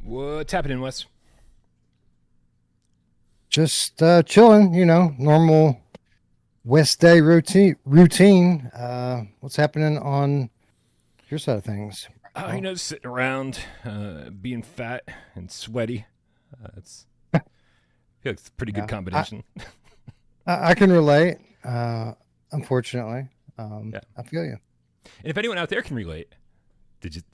What's happening, Wes? Just chilling, normal WesDay routine. What's happening on your side of things? Oh, Sitting around, being fat and sweaty. It's I feel like it's a pretty good yeah, I, combination. I can relate. Unfortunately, Yeah. I feel you. And if anyone out there can relate,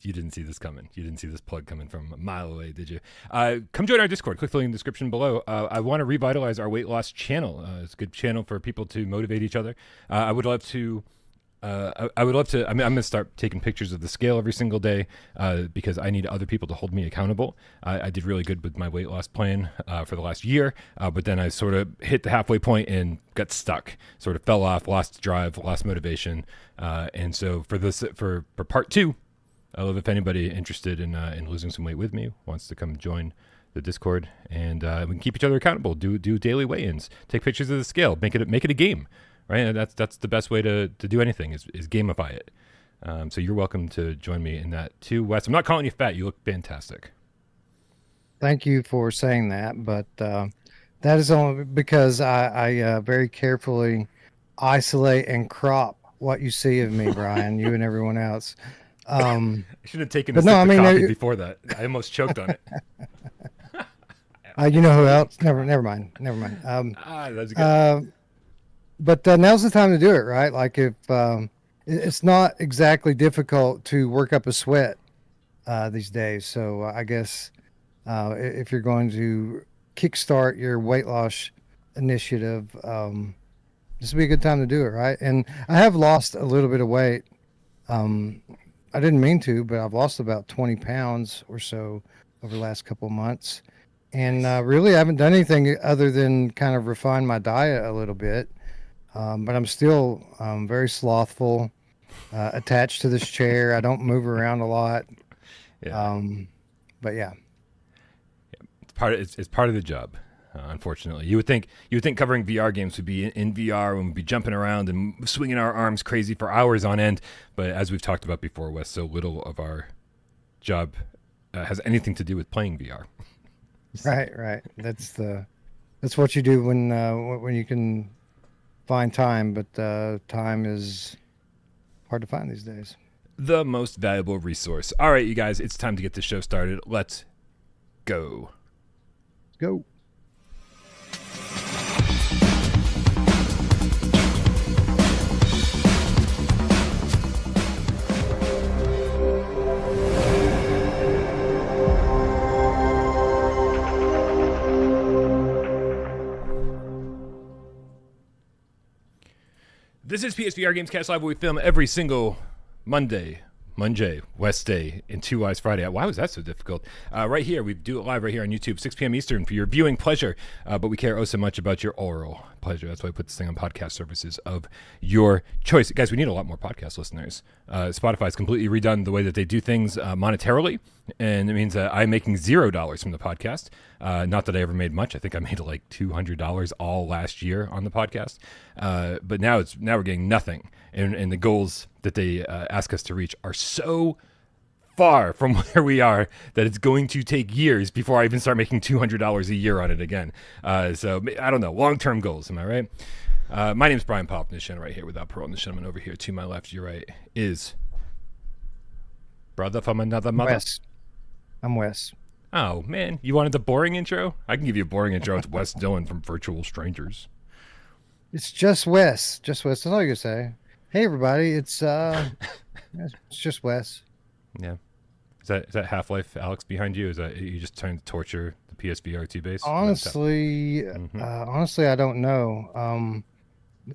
you didn't see this coming? You didn't see this plug coming from a mile away, did you? Come join our Discord. Click the link in the description below. I want to revitalize our weight loss channel. It's a good channel for people to motivate each other. I would love to. I would love to. I'm going to start taking pictures of the scale every single day because I need other people to hold me accountable. I did really good with my weight loss plan for the last year, but then I sort of hit the halfway point and got stuck. Sort of fell off, lost drive, lost motivation, and so for part two, I love if anybody interested in losing some weight with me wants to come join the Discord, and we can keep each other accountable. Do daily weigh-ins, take pictures of the scale, make it a game. Right, and that's the best way to do anything is gamify it. So you're welcome to join me in that too, Wes. I'm not calling you fat. You look fantastic. Thank you for saying that, but that is only because I very carefully isolate and crop what you see of me, Brian. You and everyone else. I should have taken a But sip no, I of mean, coffee before that. I almost choked on it. you know who else? Never mind. That's good. But now's the time to do it, right? Like if it's not exactly difficult to work up a sweat these days. So I guess if you're going to kickstart your weight loss initiative, this would be a good time to do it, right? And I have lost a little bit of weight. I didn't mean to, but I've lost about 20 pounds or so over the last couple of months. And really, I haven't done anything other than kind of refine my diet a little bit. But I'm still very slothful, attached to this chair. I don't move around a lot. Yeah. But yeah. It's part of the job. Unfortunately, you would think covering VR games would be in VR and we'd be jumping around and swinging our arms crazy for hours on end. But as we've talked about before, Wes, so little of our job has anything to do with playing VR. Right. That's what you do when you can find time, but time is hard to find these days. The most valuable resource. All right, you guys, it's time to get the show started. Let's go. Go. This is PSVR Gamescast Live, where we film every single Monday, WesDay, and 2 Eyes Friday. Why was that so difficult? Right here, we do it live right here on YouTube, 6 p.m. Eastern for your viewing pleasure. But we care so much about your oral pleasure. That's why we put this thing on podcast services of your choice. Guys, we need a lot more podcast listeners. Spotify's completely redone the way that they do things monetarily, and it means that I'm making $0 from the podcast. Not that I ever made much. I think I made like $200 all last year on the podcast. But now we're getting nothing. And the goals that they ask us to reach are so far from where we are that it's going to take years before I even start making $200 a year on it again. So I don't know. Long-term goals, am I right? My name's Bryan Pop, and right here without Parole. And the gentleman over here to my left, your right, is brother from another mother. Wes. I'm Wes. Oh, man. You wanted the boring intro? I can give you a boring intro. It's Wes Dillon from Virtual Strangers. It's just Wes. Just Wes. That's all you can say. Hey, everybody. It's just Wes. Yeah. Is that Half-Life Alex behind you? Is that you just trying to torture the PSVR2 base? Honestly, I don't know.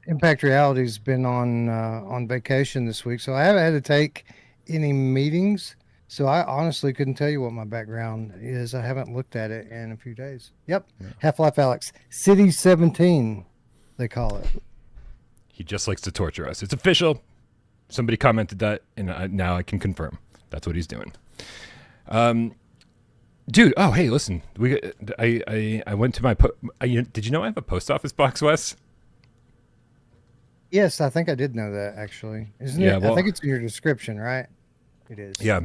Impact Reality's been on vacation this week, so I haven't had to take any meetings. So I honestly couldn't tell you what my background is. I haven't looked at it in a few days. Yep. Yeah. Half-Life Alex. City 17, they call it. He just likes to torture us. It's official. Somebody commented that, and now I can confirm. That's what he's doing. Dude, oh, hey, listen. I went to my... did you know I have a post office box, Wes? Yes, I think I did know that, actually. Isn't it? Well, I think it's in your description, right? It is. Yeah.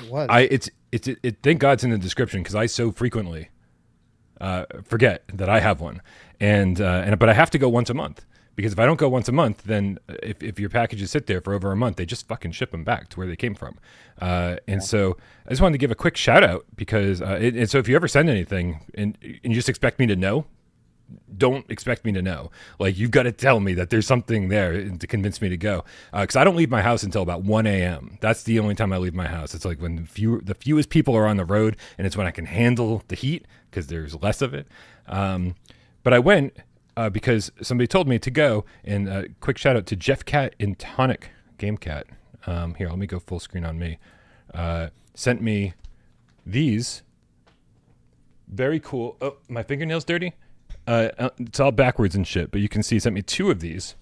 It was. thank God it's in the description because I so frequently forget that I have one, but I have to go once a month. Because if I don't go once a month, then if your packages sit there for over a month, they just fucking ship them back to where they came from. So I just wanted to give a quick shout out because, and so if you ever send anything and you just expect me to know, don't expect me to know. Like, you've got to tell me that there's something there to convince me to go. Because I don't leave my house until about 1 a.m. That's the only time I leave my house. It's like when the fewest people are on the road, and it's when I can handle the heat because there's less of it. But I went... because somebody told me to go, and quick shout out to Jeff Cat in Tonic Gamecat. Here, let me go full screen on me. Sent me these very cool. Oh, my fingernail's dirty. It's all backwards and shit, but you can see he sent me 2 of these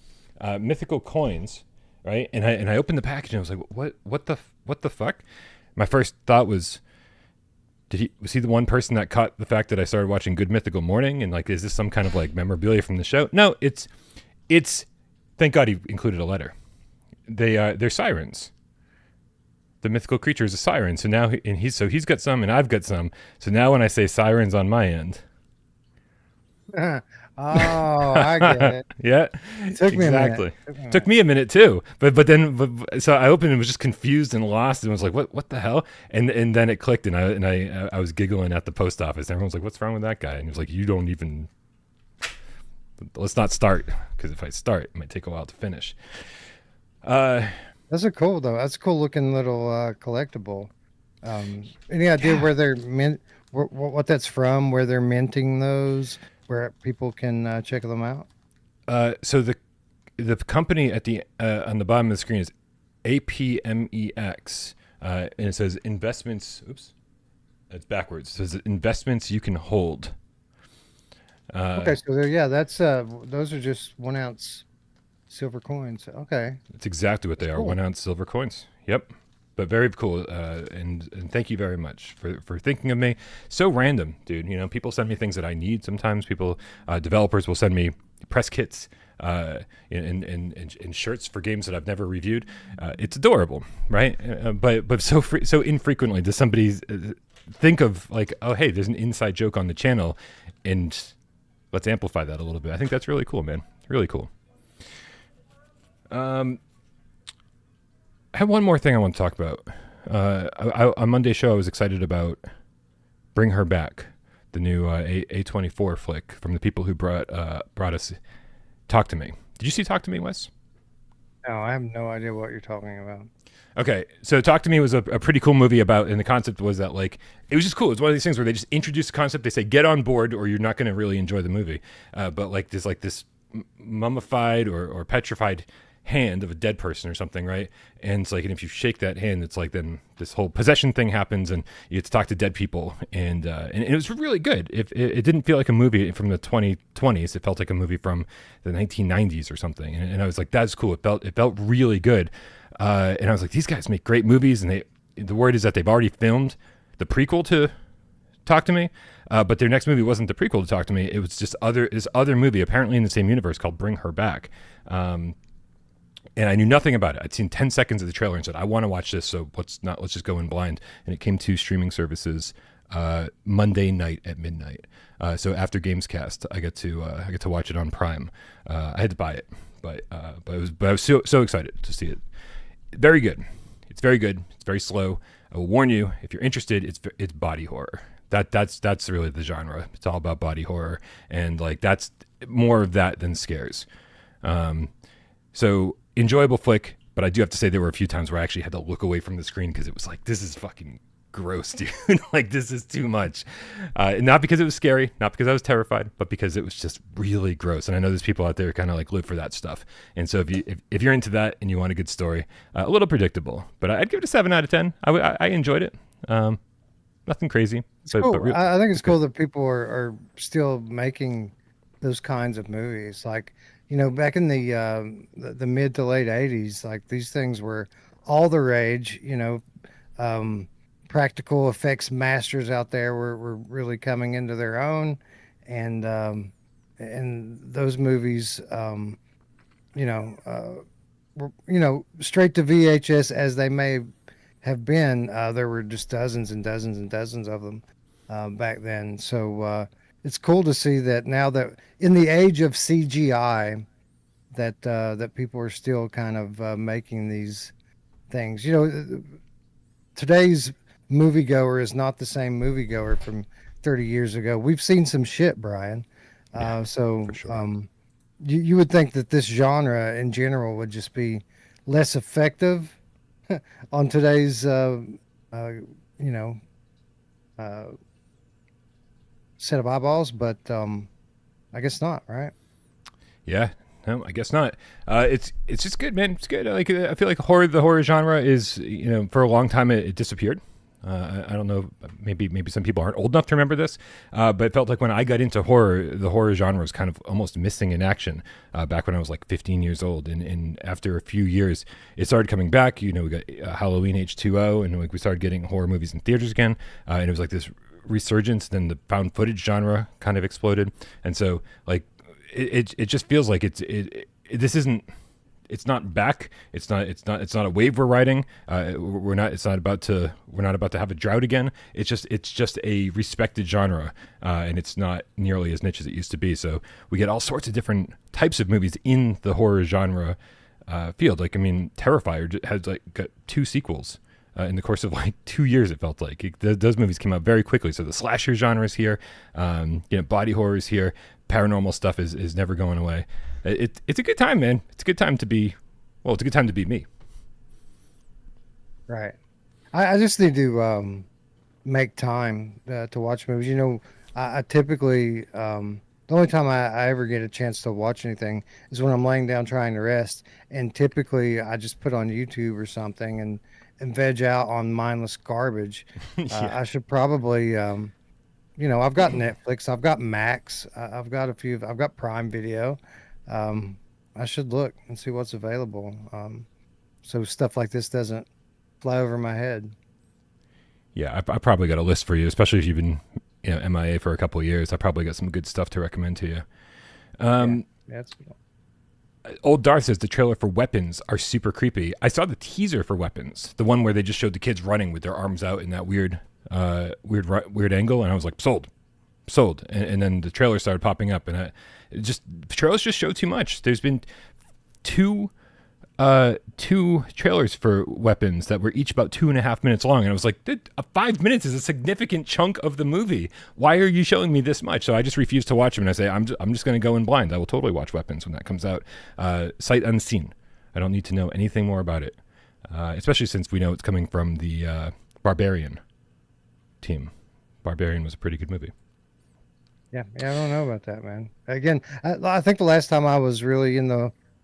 mythical coins, right? And I opened the package and I was like, what the fuck? My first thought was, was he the one person that caught the fact that I started watching Good Mythical Morning? And like, is this some kind of like memorabilia from the show? No, it's thank God he included a letter. They're sirens. The mythical creature is a siren. So now he's got some and I've got some. So now when I say sirens on my end. Oh, I get it. Yeah, Took me exactly. a minute. Took me a minute too. But then so I opened and was just confused and lost and was like, what the hell? And then it clicked and I was giggling at the post office. Everyone's like, what's wrong with that guy? And he was like, you don't even. Let's not start, because if I start, it might take a while to finish. Those are cool though. That's a cool looking little collectible. Any idea where they're what that's from? Where they're minting those? Where people can check them out? So the company at the on the bottom of the screen is APMEX, and it says investments. Oops, it's backwards. It says investments you can hold. Okay, so that's those are just 1 ounce silver coins. Okay, that's exactly what they are. Cool. 1 ounce silver coins. Yep. But very cool, and thank you very much for thinking of me. So random, dude. You know, people send me things that I need. Sometimes developers will send me press kits and shirts for games that I've never reviewed. It's adorable, right? But so infrequently does somebody think of like, oh, hey, there's an inside joke on the channel, and let's amplify that a little bit. I think that's really cool, man. Really cool. I have one more thing I want to talk about. On Monday's show, I was excited about Bring Her Back, the new A24 flick from the people who brought us Talk to Me. Did you see Talk to Me, Wes? No, I have no idea what you're talking about. Okay, so Talk to Me was a pretty cool movie about, and the concept was that, like, it was just cool. It's one of these things where they just introduce the concept. They say, get on board or you're not going to really enjoy the movie. But like this mummified or petrified hand of a dead person or something, right? And it's like, and if you shake that hand, it's like then this whole possession thing happens and you get to talk to dead people, and it was really good. It didn't feel like a movie from the 2020s. It felt like a movie from the 1990s or something, and I was like, that's cool. It felt really good, and I was like, these guys make great movies, and the word is that they've already filmed the prequel to Talk to Me, but their next movie wasn't the prequel to Talk to Me. It was just this other movie apparently in the same universe called Bring Her Back. And I knew nothing about it. I'd seen 10 seconds of the trailer and said, I want to watch this, so let's just go in blind. And it came to streaming services Monday night at midnight. So after Gamescast, I get to watch it on Prime. I had to buy it, but I was so excited to see it. Very good. It's very good. It's very slow. I will warn you, if you're interested, it's body horror. That's really the genre. It's all about body horror, and like that's more of that than scares. So enjoyable flick, but I do have to say there were a few times where I actually had to look away from the screen because it was like, this is fucking gross, dude. Like, this is too much. Not because it was scary, not because I was terrified, but because it was just really gross. And I know there's people out there who kind of like live for that stuff. And so if you're into that and you want a good story, a little predictable, but I'd give it a 7 out of 10. I enjoyed it. Nothing crazy. Cool. But I think it's cool that people are still making those kinds of movies. Like, you know, back in the mid to late 80s, like these things were all the rage. You know, practical effects masters out there were really coming into their own, and those movies, were, straight to VHS as they may have been. There were just dozens and dozens and dozens of them back then. So it's cool to see that now that in the age of CGI, that people are still kind of making these things. You know, today's moviegoer is not the same moviegoer from 30 years ago. We've seen some shit, Brian. Yeah, So for sure. you would think that this genre in general would just be less effective on today's, you know, uh, set of eyeballs, but I guess not, right? Yeah, no, I guess not. It's just good, man. It's good. Like I feel like the horror genre is, for a long time it disappeared. I don't know. Maybe some people aren't old enough to remember this, but it felt like when I got into horror, the horror genre was kind of almost missing in action back when I was like 15 years old. And after a few years, it started coming back. We got Halloween H2O, and like we started getting horror movies in theaters again. And it was like this resurgence. Then the found footage genre kind of exploded, and so like it just feels like this isn't. It's not back. It's not a wave we're riding. We're not about to have a drought again. It's just a respected genre, and it's not nearly as niche as it used to be. So we get all sorts of different types of movies in the horror genre field. Like, I mean, Terrifier has like got 2 sequels in the course of like 2 years. It felt like those movies came out very quickly. So the slasher genre is here. Body horror is here. Paranormal stuff is never going away. It's a good time, man. It's a good time to be, it's a good time to be me. Right. I just need to make time to watch movies. I typically the only time I ever get a chance to watch anything is when I'm laying down trying to rest, and typically I just put on YouTube or something and veg out on mindless garbage. Yeah. I should probably I've got Netflix, I've got Max, I've got Prime Video. I should look and see what's available, so stuff like this doesn't fly over my head. Yeah, I probably got a list for you, especially if you've been MIA for a couple of years. I probably got some good stuff to recommend to you. Yeah, that's cool. Old Darth says the trailer for Weapons are super creepy. I saw the teaser for Weapons, the one where they just showed the kids running with their arms out in that weird angle, and I was like, sold. And then the trailer started popping up, and trailers just show too much. There's been two trailers for Weapons that were each about 2.5 minutes long, and I was like, 5 minutes is a significant chunk of the movie. Why are you showing me this much? So I just refuse to watch them, and I say I'm just going to go in blind. I will totally watch Weapons when that comes out, sight unseen. I don't need to know anything more about it, especially since we know it's coming from the Barbarian team. Barbarian was a pretty good movie. Yeah, I don't know about that, man. Again, I think the last time I was really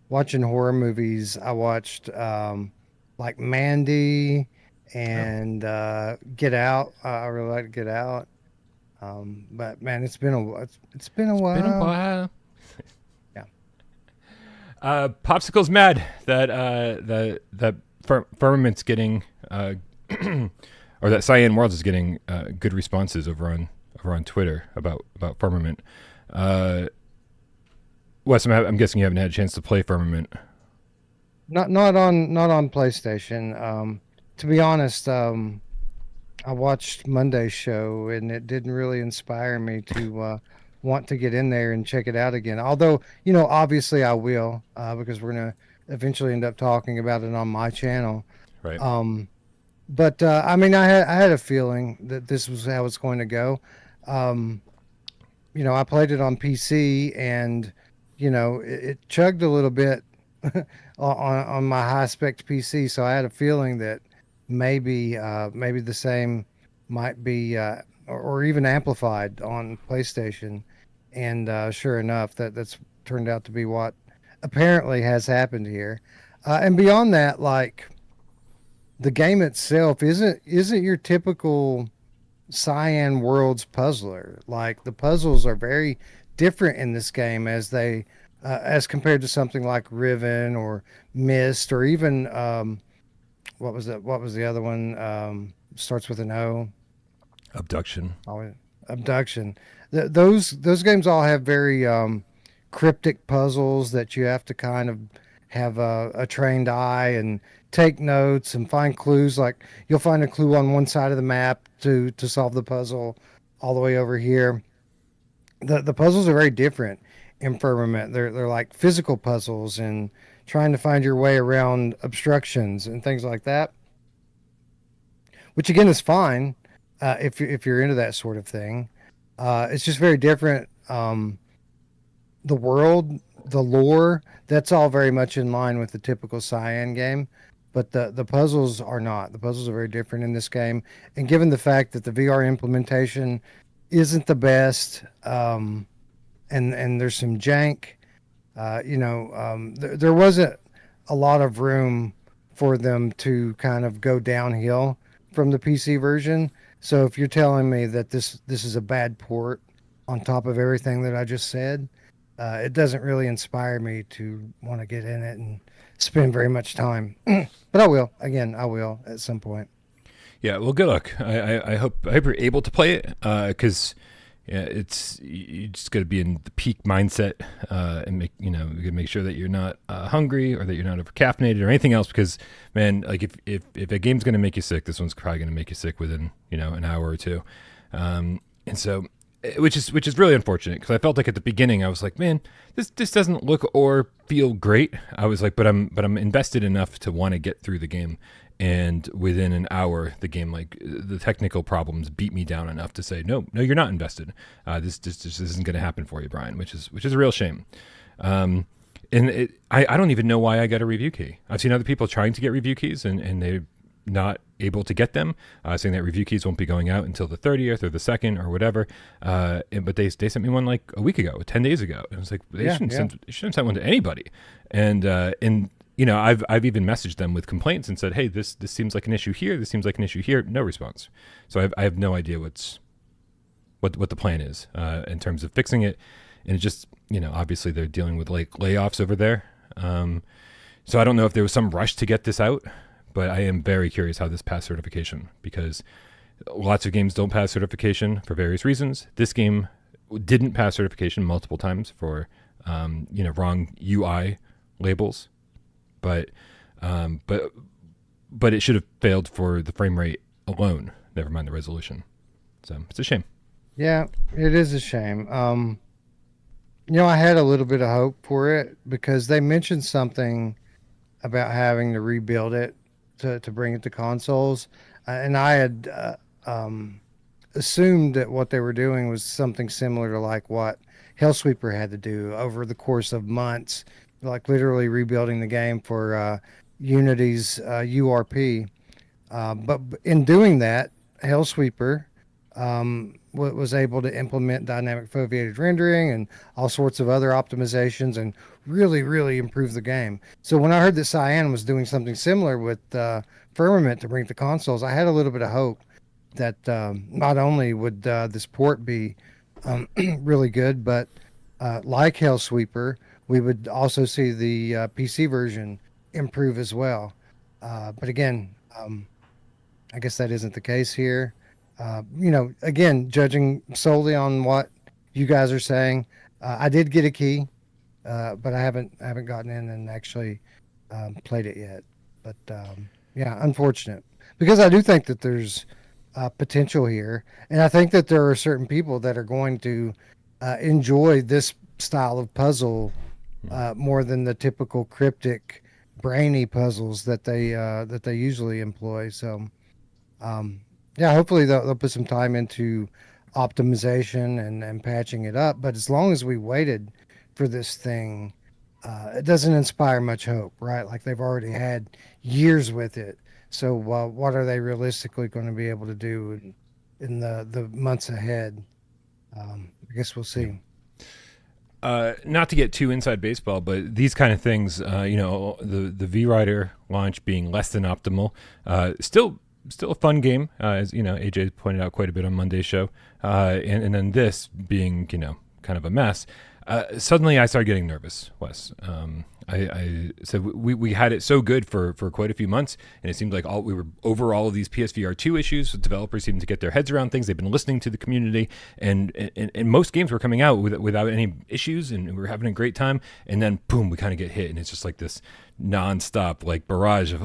watching horror movies, I watched like Mandy and Get Out. I really like Get Out. But man, it's been a while. It's been a while. Yeah. Popsicle's mad that Firmament's getting or that Cyan Worlds is getting good responses over on Twitter about Firmament. Wes, I'm guessing you haven't had a chance to play Firmament. Not on PlayStation. To be honest, I watched Monday's show and it didn't really inspire me to want to get in there and check it out again. Although, obviously I will, because we're gonna eventually end up talking about it on my channel. Right. But I mean, I had a feeling that this was how it's going to go. I played it on PC, and it chugged a little bit on my high spec PC. So I had a feeling that maybe the same might be or even amplified on PlayStation. And sure enough, that's turned out to be what apparently has happened here. And beyond that, like, the game itself isn't your typical Cyan Worlds puzzler. Like, the puzzles are very different in this game as compared to something like Riven or Myst, or even what was the other one? Starts with an O. Abduction. Abduction. Those games all have very cryptic puzzles that you have to kind of have a trained eye and take notes and find clues. Like you'll find a clue on one side of the map to solve the puzzle all the way over here. The puzzles are very different in Firmament. They're like physical puzzles and trying to find your way around obstructions and things like that, which again is fine if you're into that sort of thing. It's just very different. The world, the lore, that's all very much in line with the typical Cyan game, but the puzzles are not. The puzzles are very different in this game, and given the fact that the VR implementation isn't the best, and there's some jank, there wasn't a lot of room for them to kind of go downhill from the PC version. So if you're telling me that this is a bad port on top of everything that I just said, it doesn't really inspire me to want to get in it and spend very much time. But I will. Again, I will at some point. Yeah, well, good luck. I hope you're able to play it, because you just got to be in the peak mindset, and make sure that you're not hungry or that you're not over caffeinated or anything else. Because man, like if a game's going to make you sick, this one's probably going to make you sick within an hour or two, and so. Which is really unfortunate, because I felt like at the beginning I was like, man, this doesn't look or feel great. I was like, but I'm invested enough to want to get through the game, and within an hour, the game, like the technical problems beat me down enough to say, no, you're not invested. This just isn't going to happen for you, Bryan, which is a real shame. And I don't even know why I got a review key. I've seen other people trying to get review keys and they're not able to get them, saying that review keys won't be going out until the 30th or the 2nd or whatever. But they sent me one like a week ago, 10 days ago. And I was like, they shouldn't send one to anybody. And I've even messaged them with complaints and said, hey, this seems like an issue here. This seems like an issue here. No response. So I have no idea what the plan is in terms of fixing it. And it just, obviously they're dealing with like layoffs over there. So I don't know if there was some rush to get this out. But I am very curious how this passed certification, because lots of games don't pass certification for various reasons. This game didn't pass certification multiple times for, wrong UI labels, but it should have failed for the frame rate alone. Never mind the resolution. So it's a shame. Yeah, it is a shame. I had a little bit of hope for it because they mentioned something about having to rebuild it to bring it to consoles, and I had assumed that what they were doing was something similar to like what Hellsweeper had to do over the course of months, like literally rebuilding the game for Unity's URP. But in doing that, Hellsweeper was able to implement dynamic foveated rendering and all sorts of other optimizations and really, really improve the game. So when I heard that Cyan was doing something similar with Firmament to bring to consoles, I had a little bit of hope that not only would this port be really good, but like Hellsweeper, we would also see the PC version improve as well. But again, I guess that isn't the case here. Again, judging solely on what you guys are saying, I did get a key, but I haven't gotten in and actually played it yet. But yeah, unfortunate, because I do think that there's potential here, and I think that there are certain people that are going to enjoy this style of puzzle more than the typical cryptic, brainy puzzles that they usually employ. So. Yeah, hopefully they'll put some time into optimization and patching it up. But as long as we waited for this thing, it doesn't inspire much hope, right? Like they've already had years with it. So what are they realistically going to be able to do in the months ahead? I guess we'll see. Not to get too inside baseball, but these kind of things, the V-Rider launch being less than optimal, still a fun game, as AJ pointed out quite a bit on Monday's show, and then this being kind of a mess. Suddenly I started getting nervous, Wes. I said we had it so good for quite a few months, and it seemed like we were over all of these PSVR2 issues. Developers seemed to get their heads around things. They've been listening to the community, and most games were coming out without any issues, and we were having a great time. And then boom, we kind of get hit, and it's just like this nonstop like barrage of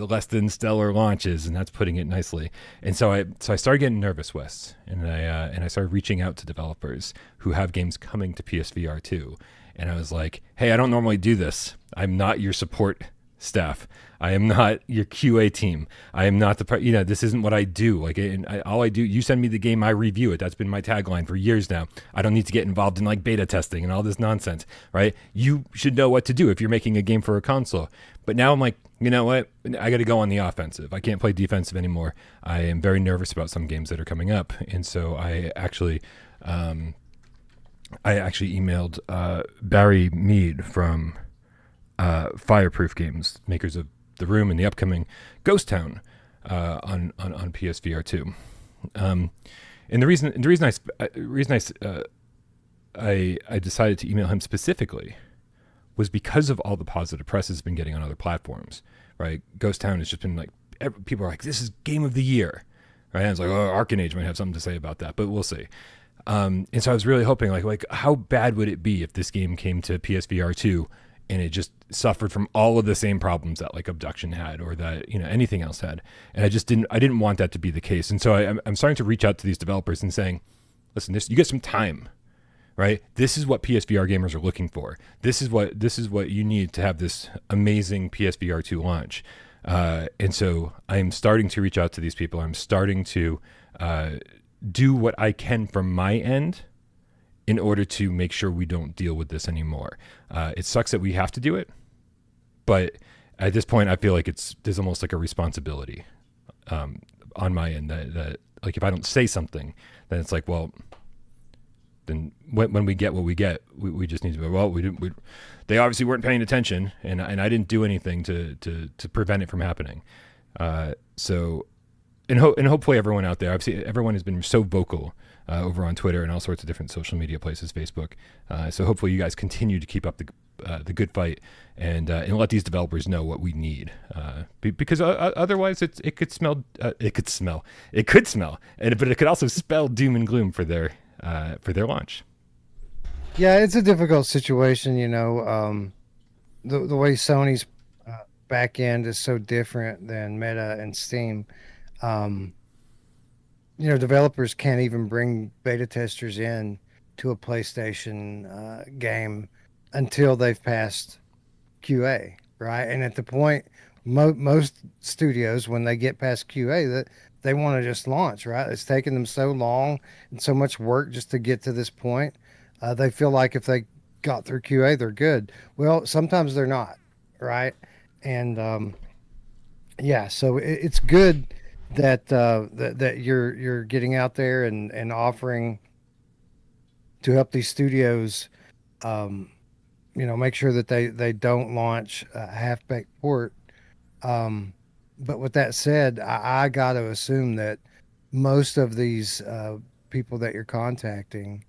less than stellar launches, and that's putting it nicely. And so I started getting nervous, Wes, and I started reaching out to developers who have games coming to PSVR2. And I was like, hey, I don't normally do this. I'm not your support staff. I am not your QA team. I am not this isn't what I do. Like, all I do, you send me the game, I review it. That's been my tagline for years now. I don't need to get involved in like beta testing and all this nonsense, right? You should know what to do if you're making a game for a console. But now I'm like, you know what? I got to go on the offensive. I can't play defensive anymore. I am very nervous about some games that are coming up. And so I actually emailed Barry Mead from Fireproof Games, makers of The Room and the upcoming Ghost Town on PSVR2. And the reason I decided to email him specifically was because of all the positive press it's been getting on other platforms. Right, Ghost Town has just been like people are like, this is game of the year. Right, and it's like, oh, Arcanage might have something to say about that, but we'll see. And so I was really hoping, like how bad would it be if this game came to PSVR2 and it just suffered from all of the same problems that like Abduction had, or that anything else had, and I didn't want that to be the case. And so I'm starting to reach out to these developers and saying, listen, you get some time, right? This is what PSVR gamers are looking for. This is what you need to have this amazing PSVR2 launch. And so I'm starting to reach out to these people. I'm starting to do what I can from my end in order to make sure we don't deal with this anymore. It sucks that we have to do it, but at this point I feel like there's almost like a responsibility on my end that like if I don't say something, then it's like, well, then when we get what we get, we just need to go, well, they obviously weren't paying attention, and I didn't do anything to prevent it from happening. So And hopefully everyone out there, everyone has been so vocal over on Twitter and all sorts of different social media places, Facebook. So hopefully you guys continue to keep up the good fight and let these developers know what we need. Because otherwise it could smell, but it could also spell doom and gloom for their launch. Yeah, it's a difficult situation. The way Sony's back end is so different than Meta and Steam. Developers can't even bring beta testers in to a PlayStation game until they've passed QA, right? And at the point, most studios, when they get past QA, that they want to just launch, right? It's taken them so long and so much work just to get to this point. They feel like if they got through QA, they're good. Well, sometimes they're not, right? And so it's good that that you're getting out there and offering to help these studios, make sure that they don't launch a half-baked port. But with that said, I got to assume that most of these people that you're contacting,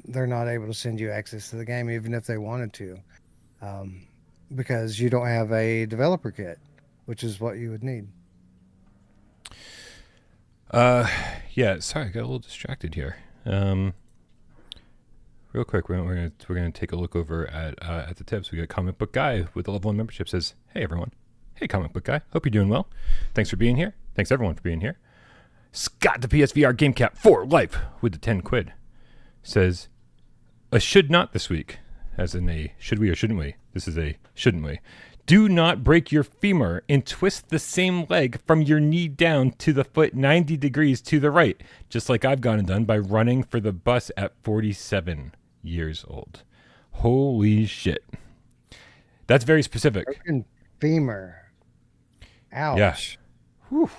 they're not able to send you access to the game, even if they wanted to, because you don't have a developer kit, which is what you would need. Yeah, sorry, I got a little distracted here. Real quick, we're gonna take a look over at the tips. We got Comic Book Guy with the level 1 membership says, "Hey everyone, hey Comic Book Guy, hope you're doing well. Thanks for being here. Thanks everyone for being here." Scott the PSVR Gamecat for life with the 10 quid says, "A should not this week," as in a should we or shouldn't we. This is a shouldn't we. "Do not break your femur and twist the same leg from your knee down to the foot 90 degrees to the right, just like I've gone and done by running for the bus at 47 years old." Holy shit. That's very specific. Broken femur. Ouch. Yeah. Whew.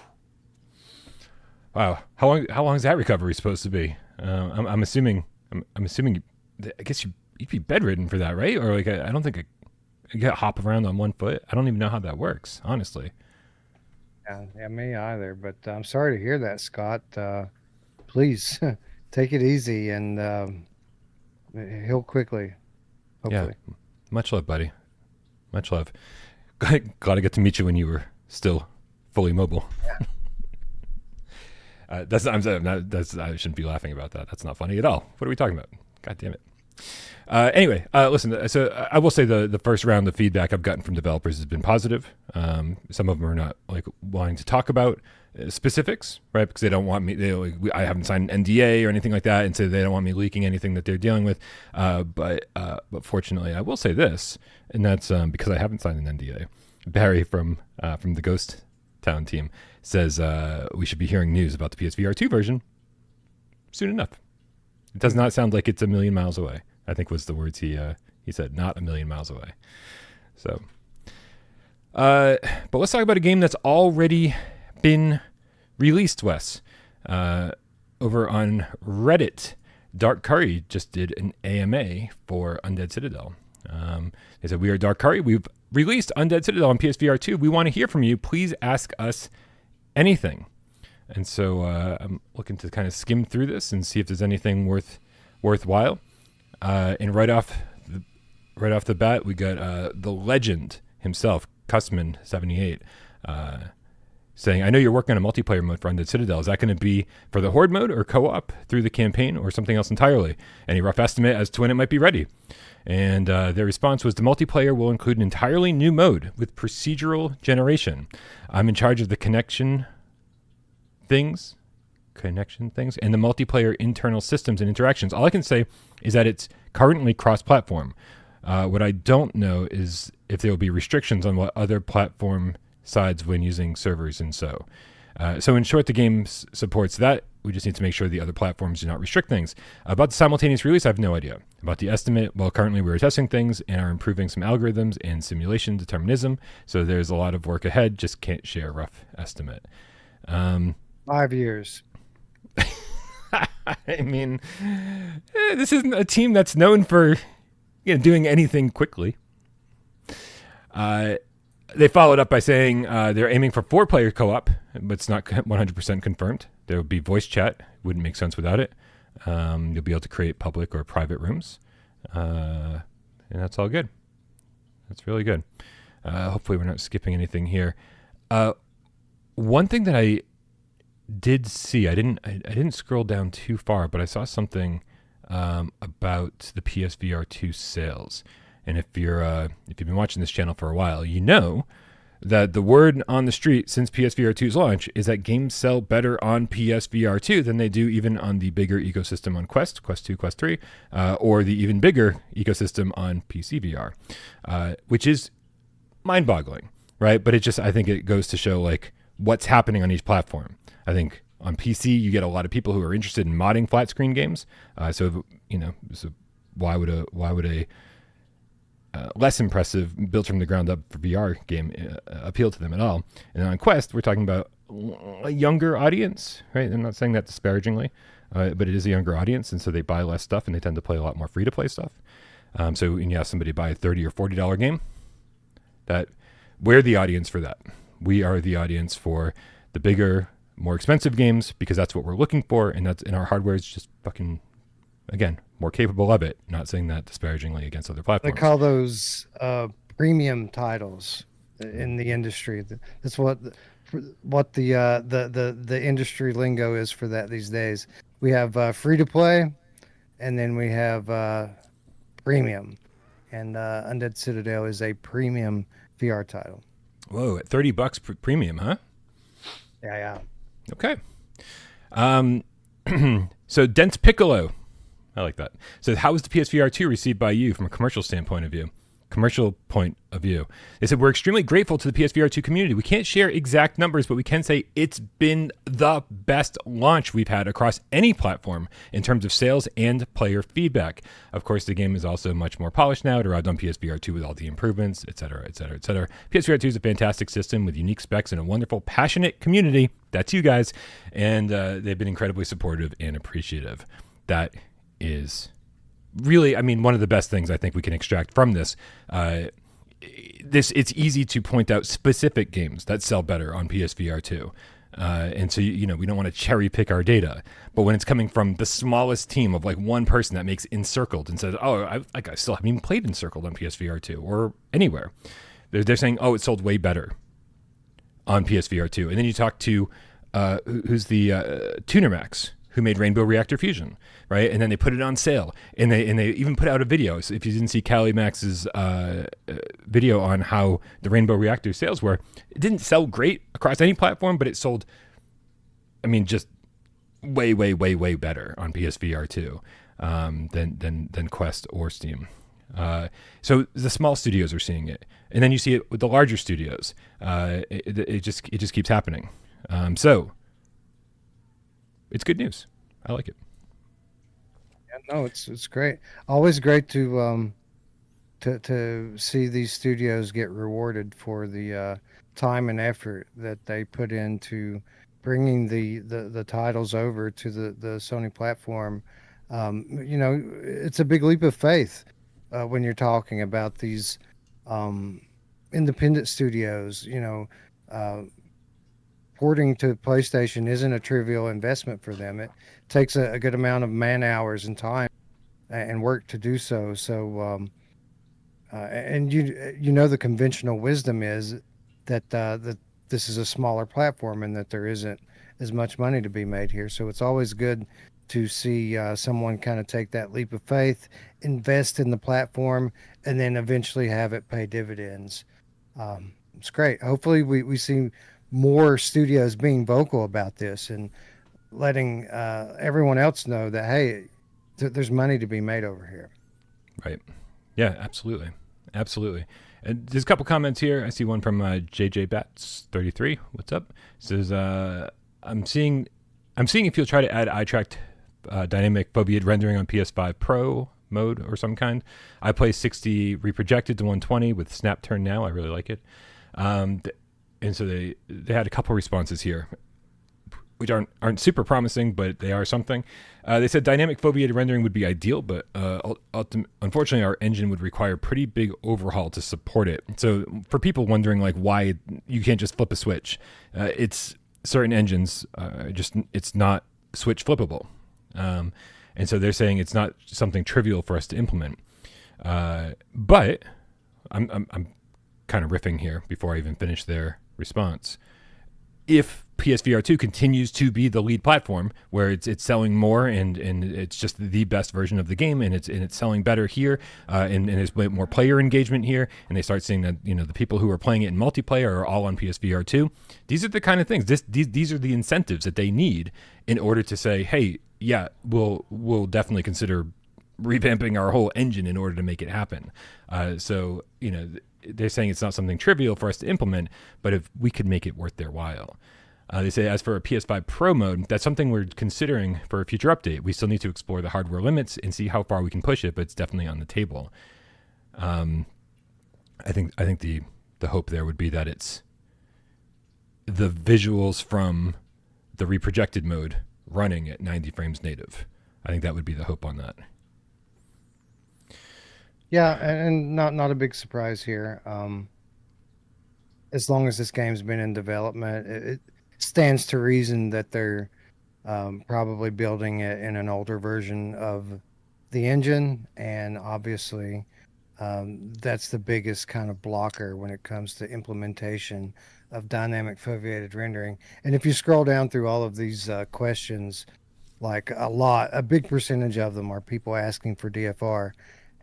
Wow. How long is that recovery supposed to be? I'm assuming. I guess you'd be bedridden for that, right? Or like I don't think you got to hop around on one foot. I don't even know how that works, honestly. Yeah, me either. But I'm sorry to hear that, Scott. Please take it easy and heal quickly. Hopefully. Yeah. Much love, buddy. Much love. Glad I got to meet you when you were still fully mobile. I shouldn't be laughing about that. That's not funny at all. What are we talking about? God damn it. Anyway, listen, so I will say the first round of feedback I've gotten from developers has been positive. Some of them are not like wanting to talk about specifics, right? Because they don't want me, I haven't signed an NDA or anything like that. And so they don't want me leaking anything that they're dealing with. But fortunately I will say this, and that's because I haven't signed an NDA. Barry from the Ghost Town team says we should be hearing news about the PSVR2 version soon enough. It does not sound like it's a million miles away, I think was the words he said, not a million miles away. So, but let's talk about a game that's already been released, Wes. Over on Reddit, Dark Curry just did an AMA for Undead Citadel. They said, "We are Dark Curry. We've released Undead Citadel on PSVR2. We want to hear from you. Please ask us anything." And so I'm looking to kind of skim through this and see if there's anything worthwhile. And right off the bat, we got the legend himself, Cussman78, saying, "I know you're working on a multiplayer mode for Undead Citadel. Is that going to be for the Horde mode or co-op through the campaign or something else entirely? Any rough estimate as to when it might be ready?" And their response was, "The multiplayer will include an entirely new mode with procedural generation. I'm in charge of the connection things and the multiplayer internal systems and interactions. All I can say is that it's currently cross-platform. What I don't know is if there will be restrictions on what other platform sides when using servers and so. So in short, the game supports that. We just need to make sure the other platforms do not restrict things. About the simultaneous release, I have no idea. About the estimate, well, currently we're testing things and are improving some algorithms and simulation determinism. So there's a lot of work ahead. Just can't share a rough estimate." 5 years. I mean, this isn't a team that's known for doing anything quickly. They followed up by saying they're aiming for 4-player co-op, but it's not 100% confirmed. There will be voice chat. Wouldn't make sense without it. You'll be able to create public or private rooms. And that's all good. That's really good. Hopefully we're not skipping anything here. One thing that I did see, I didn't scroll down too far, but I saw something about the PSVR2 sales. And if you've been watching this channel for a while, you know that the word on the street since PSVR2's launch is that games sell better on PSVR2 than they do even on the bigger ecosystem on Quest 2, Quest 3, or the even bigger ecosystem on PCVR, which is mind-boggling, right? But I think it goes to show like what's happening on each platform. I think on PC you get a lot of people who are interested in modding flat screen games. So why would a less impressive, built from the ground up for VR game appeal to them at all? And on Quest, we're talking about a younger audience, right? I'm not saying that disparagingly, but it is a younger audience, and so they buy less stuff and they tend to play a lot more free-to-play stuff. So when you have somebody buy a $30 or $40 game, that we're the audience for that. We are the audience for the bigger, more expensive games because that's what we're looking for, and our hardware is just fucking, again, more capable of it. Not saying that disparagingly against other platforms. They call those premium titles in the industry. That's what the industry lingo is for that these days. We have free to play, and then we have premium. And Undead Citadel is a premium VR title. Whoa, at $30 premium, huh? Yeah. Okay. So Dense Piccolo, I like that. So how was the PSVR2 received by you from a commercial point of view? They said, "We're extremely grateful to the PSVR2 community. We can't share exact numbers, but we can say it's been the best launch we've had across any platform in terms of sales and player feedback. Of course, the game is also much more polished now. It arrived on PSVR2 with all the improvements, etc., etc., etc. PSVR2 is a fantastic system with unique specs and a wonderful, passionate community." That's you guys. And they've been incredibly supportive and appreciative. That is really, I mean, one of the best things I think we can extract from this. It's easy to point out specific games that sell better on PSVR2. And so, we don't want to cherry pick our data. But when it's coming from the smallest team of like one person that makes Encircled and says, "Oh, I still haven't even played Encircled on PSVR2 or anywhere," They're saying, oh, it sold way better on PSVR2. And then you talk to who's the Tuner Max, who made Rainbow Reactor Fusion, right? And then they put it on sale, and they even put out a video. So if you didn't see Callie Max's video on how the Rainbow Reactor sales were, it didn't sell great across any platform, but it sold, I mean, just way better on PSVR2 than Quest or Steam. So the small studios are seeing it, and then you see it with the larger studios. It just keeps happening. So it's good news. I like it. Yeah, no, it's great. Always great to see these studios get rewarded for the time and effort that they put into bringing the titles over to the Sony platform. It's a big leap of faith when you're talking about these independent studios. Porting to PlayStation isn't a trivial investment for them. It takes a good amount of man hours and time and work to do so. So, and the conventional wisdom is that this is a smaller platform and that there isn't as much money to be made here. So it's always good to see someone kind of take that leap of faith, invest in the platform, and then eventually have it pay dividends. It's great. Hopefully we see more studios being vocal about this and letting everyone else know that, hey, there's money to be made over here. Right. Yeah, absolutely. And there's a couple comments here. I see one from JJ Bats 33. What's up? It says, I'm seeing if you'll try to add eye tracked dynamic foveated rendering on PS5 Pro mode or some kind. I play 60 reprojected to 120 with snap turn now. I really like it. And so they had a couple responses here, which aren't super promising, but they are something. They said dynamic foveated rendering would be ideal, but unfortunately our engine would require a pretty big overhaul to support it. So for people wondering like why you can't just flip a switch, it's certain engines it's not switch flippable, and so they're saying it's not something trivial for us to implement. But I'm kind of riffing here before I even finish their response. If PSVR2 continues to be the lead platform where it's selling more and it's just the best version of the game and it's selling better here and there's more player engagement here, and they start seeing that the people who are playing it in multiplayer are all on PSVR2, these are the kind of things, these are the incentives that they need in order to say, hey, yeah, we'll definitely consider revamping our whole engine in order to make it happen. So they're saying it's not something trivial for us to implement, but if we could make it worth their while. They say, as for a PS5 Pro mode, that's something we're considering for a future update. We still need to explore the hardware limits and see how far we can push it, but it's definitely on the table. I think the hope there would be that it's the visuals from the reprojected mode running at 90 frames native. I think that would be the hope on that. Yeah, and not a big surprise here. As long as this game's been in development, it stands to reason that they're probably building it in an older version of the engine, and obviously that's the biggest kind of blocker when it comes to implementation of dynamic foveated rendering. And if you scroll down through all of these questions, like a big percentage of them are people asking for DFR.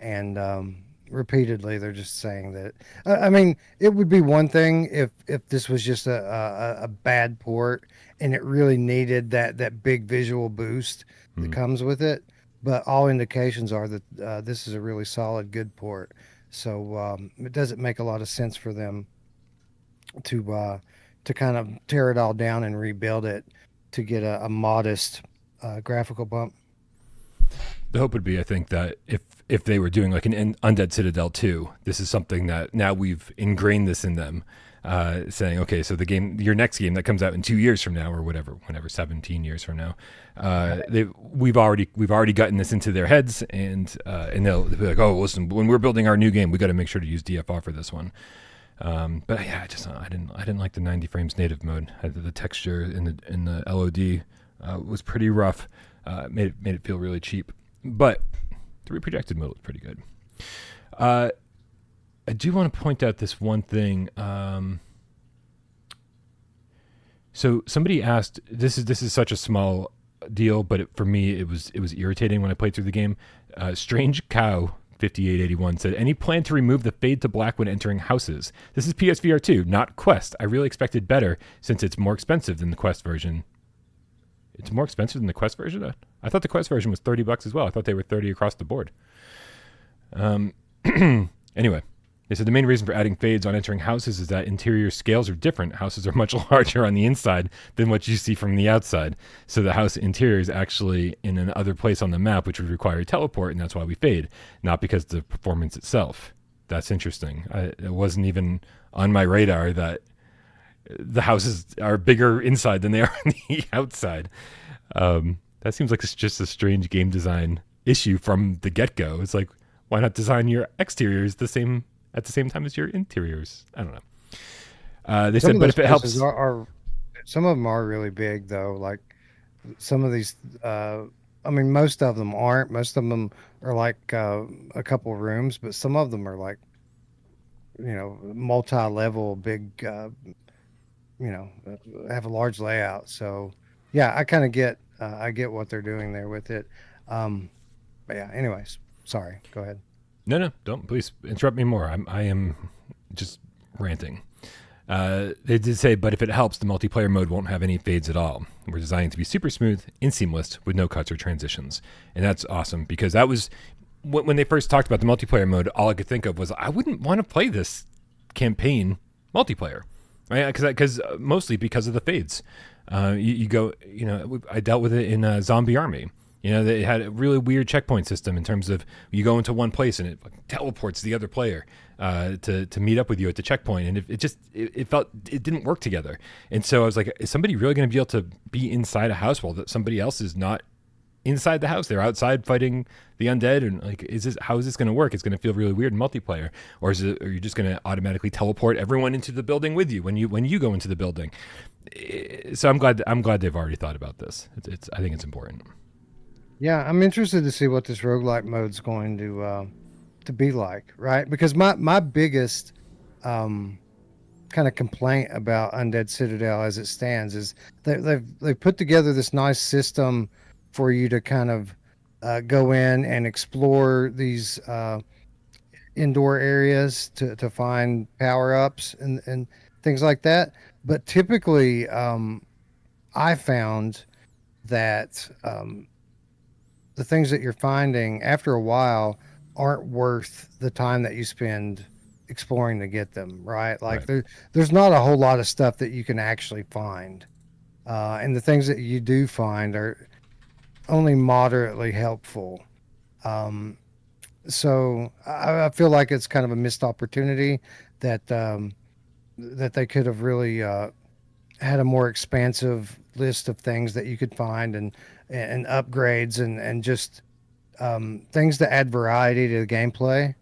And repeatedly, they're just saying that. I mean, it would be one thing if this was just a bad port and it really needed that big visual boost that comes with it. But all indications are that this is a really solid, good port. So it doesn't make a lot of sense for them to kind of tear it all down and rebuild it to get a modest graphical bump. The hope would be, I think, that if they were doing like an Undead Citadel 2, this is something that now we've ingrained this in them, saying, okay, so the game, your next game that comes out in 2 years from now or whenever 17 years from now, we've already gotten this into their heads, and they'll be like, oh, listen, when we're building our new game, we got to make sure to use DFR for this one. But yeah, I didn't like the 90 frames native mode. The texture in the LOD was pretty rough. Made it feel really cheap. But the reprojected mode was pretty good. I do want to point out this one thing. So somebody asked, this is such a small deal, but for me it was irritating when I played through the game. Strange Cow 5881 said, any plan to remove the fade to black when entering houses? This is PSVR2, not Quest. I really expected better since it's more expensive than the Quest version. It's more expensive than the Quest version? I thought the Quest version was $30 as well. I thought they were 30 across the board. Anyway, they said the main reason for adding fades on entering houses is that interior scales are different. Houses are much larger on the inside than what you see from the outside. So the house interior is actually in another place on the map, which would require a teleport, and that's why we fade, not because of the performance itself. That's interesting. It wasn't even on my radar that the houses are bigger inside than they are on the outside. That seems like it's just a strange game design issue from the get-go. It's like, why not design your exteriors at the same time as your interiors? I don't know. They said, but if it helps, some of them are really big though. Like some of these, I mean, most of them aren't. Most of them are like a couple of rooms, but some of them are like, multi-level, big. Have a large layout. So, yeah, I kind of get what they're doing there with it. But yeah. Anyways, sorry. Go ahead. No, don't. Please interrupt me more. I am just ranting. They did say, but if it helps, the multiplayer mode won't have any fades at all. We're designing to be super smooth and seamless with no cuts or transitions. And that's awesome because that was when they first talked about the multiplayer mode, all I could think of was I wouldn't want to play this campaign multiplayer, right? Because mostly because of the fades. You go, I dealt with it in Zombie Army. They had a really weird checkpoint system in terms of you go into one place and it teleports the other player to meet up with you at the checkpoint. And it felt it didn't work together. And so I was like, is somebody really going to be able to be inside a house while somebody else is not inside the house? They're outside fighting the undead. And like, how is this going to work? It's going to feel really weird in multiplayer. Or are you just going to automatically teleport everyone into the building with you when you go into the building? So I'm glad they've already thought about this. I think it's important. Yeah, I'm interested to see what this roguelike mode's going to be like, right? Because my biggest kind of complaint about Undead Citadel as it stands is they've put together this nice system for you to kind of go in and explore these indoor areas to find power-ups and things like that. But typically, I found that the things that you're finding after a while aren't worth the time that you spend exploring to get them, right? Like there's not a whole lot of stuff that you can actually find. And the things that you do find are only moderately helpful. So I feel like it's kind of a missed opportunity that they could have really had a more expansive list of things that you could find and upgrades and just things to add variety to the gameplay.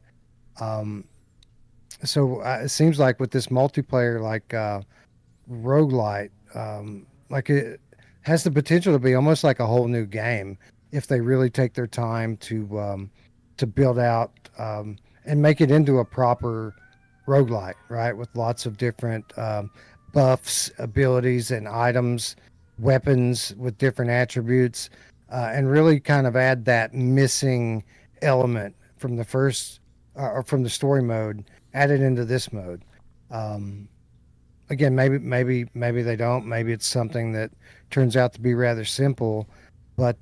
So it seems like with this multiplayer, like roguelite, like it has the potential to be almost like a whole new game if they really take their time to build out and make it into a proper roguelite, right? With lots of different buffs, abilities, and items, weapons with different attributes, and really kind of add that missing element from the first or from the story mode, add it into this mode. Again, maybe they don't. Maybe it's something that turns out to be rather simple, but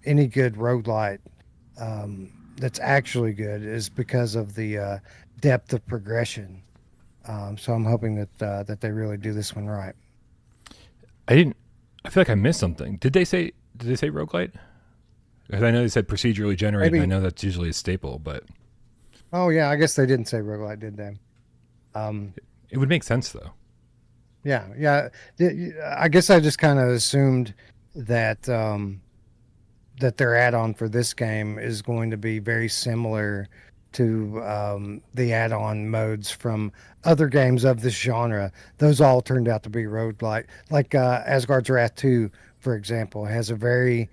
any good roguelite that's actually good is because of the depth of progression. So I'm hoping that they really do this one right. I feel like I missed something. Did they say roguelite? Because I know they said procedurally generated. I know that's usually a staple, but oh yeah, I guess they didn't say roguelite, did they? It would make sense though. Yeah. I guess I just kind of assumed that that their add-on for this game is going to be very similar to the add-on modes from other games of this genre. Those all turned out to be roguelite. Like Asgard's Wrath 2, for example, has a very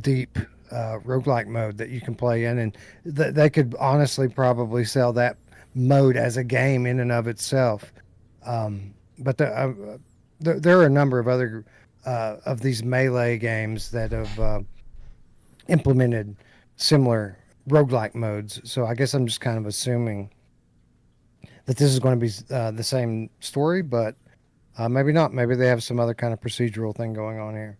deep roguelike mode that you can play in, and they could honestly probably sell that mode as a game in and of itself. But there are a number of other of these melee games that have implemented similar roguelike modes. So I guess I'm just kind of assuming that this is going to be the same story, but maybe not. Maybe they have some other kind of procedural thing going on here.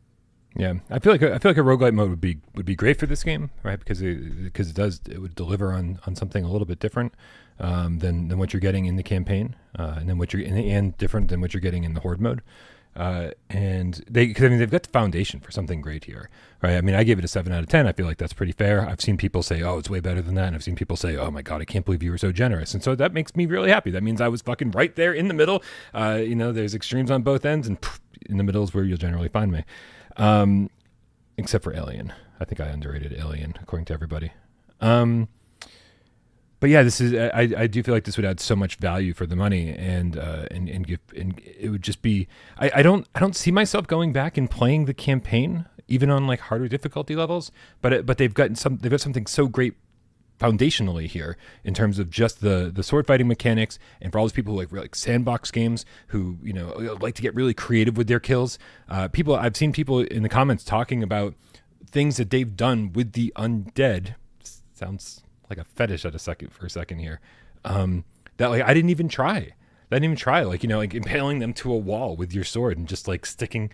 Yeah, I feel like a roguelite mode would be great for this game, right? Because it would deliver on something a little bit different than what you're getting in the campaign, and then and different than what you're getting in the horde mode. And they've got the foundation for something great here, right? I mean, I gave it a 7 out of 10. I feel like that's pretty fair. I've seen people say, "Oh, it's way better than that," and I've seen people say, "Oh my God, I can't believe you were so generous." And so that makes me really happy. That means I was fucking right there in the middle. There's extremes on both ends, and in the middle is where you'll generally find me. Except for Alien. I think I underrated Alien, according to everybody. But yeah, this is. I do feel like this would add so much value for the money, and it would just be. I don't see myself going back and playing the campaign, even on like harder difficulty levels. But they've got something so great foundationally here in terms of just the sword fighting mechanics, and for all those people who like sandbox games who like to get really creative with their kills. I've seen people in the comments talking about things that they've done with the undead. Sounds like a fetish for a second here. That like I didn't even try. Like like impaling them to a wall with your sword and just like sticking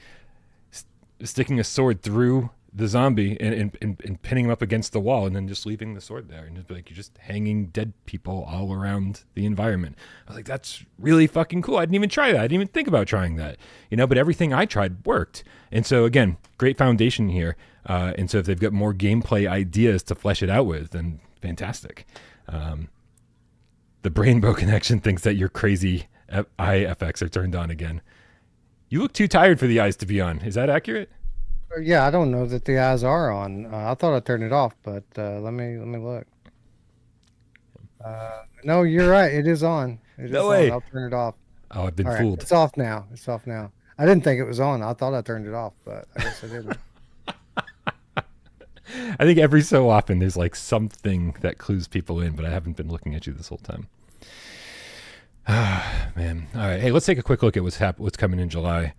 a sword through the zombie and pinning him up against the wall and then just leaving the sword there and just like you're just hanging dead people all around the environment. I was like, that's really fucking cool. I didn't even try that. I didn't even think about trying that, but everything I tried worked. And so again, great foundation here. And so if they've got more gameplay ideas to flesh it out with, then fantastic. The Brainbow connection thinks that your crazy eye effects are turned on again. You look too tired for the eyes to be on. Is that accurate? Yeah, I don't know that the eyes are on. I thought I turned it off, but let me look. No, you're right. It is on. No way. I'll turn it off. Oh, I've been fooled. It's off now. I didn't think it was on. I thought I turned it off, but I guess I didn't. I think every so often there's like something that clues people in, but I haven't been looking at you this whole time. Man. All right. Hey, let's take a quick look at what's coming in July.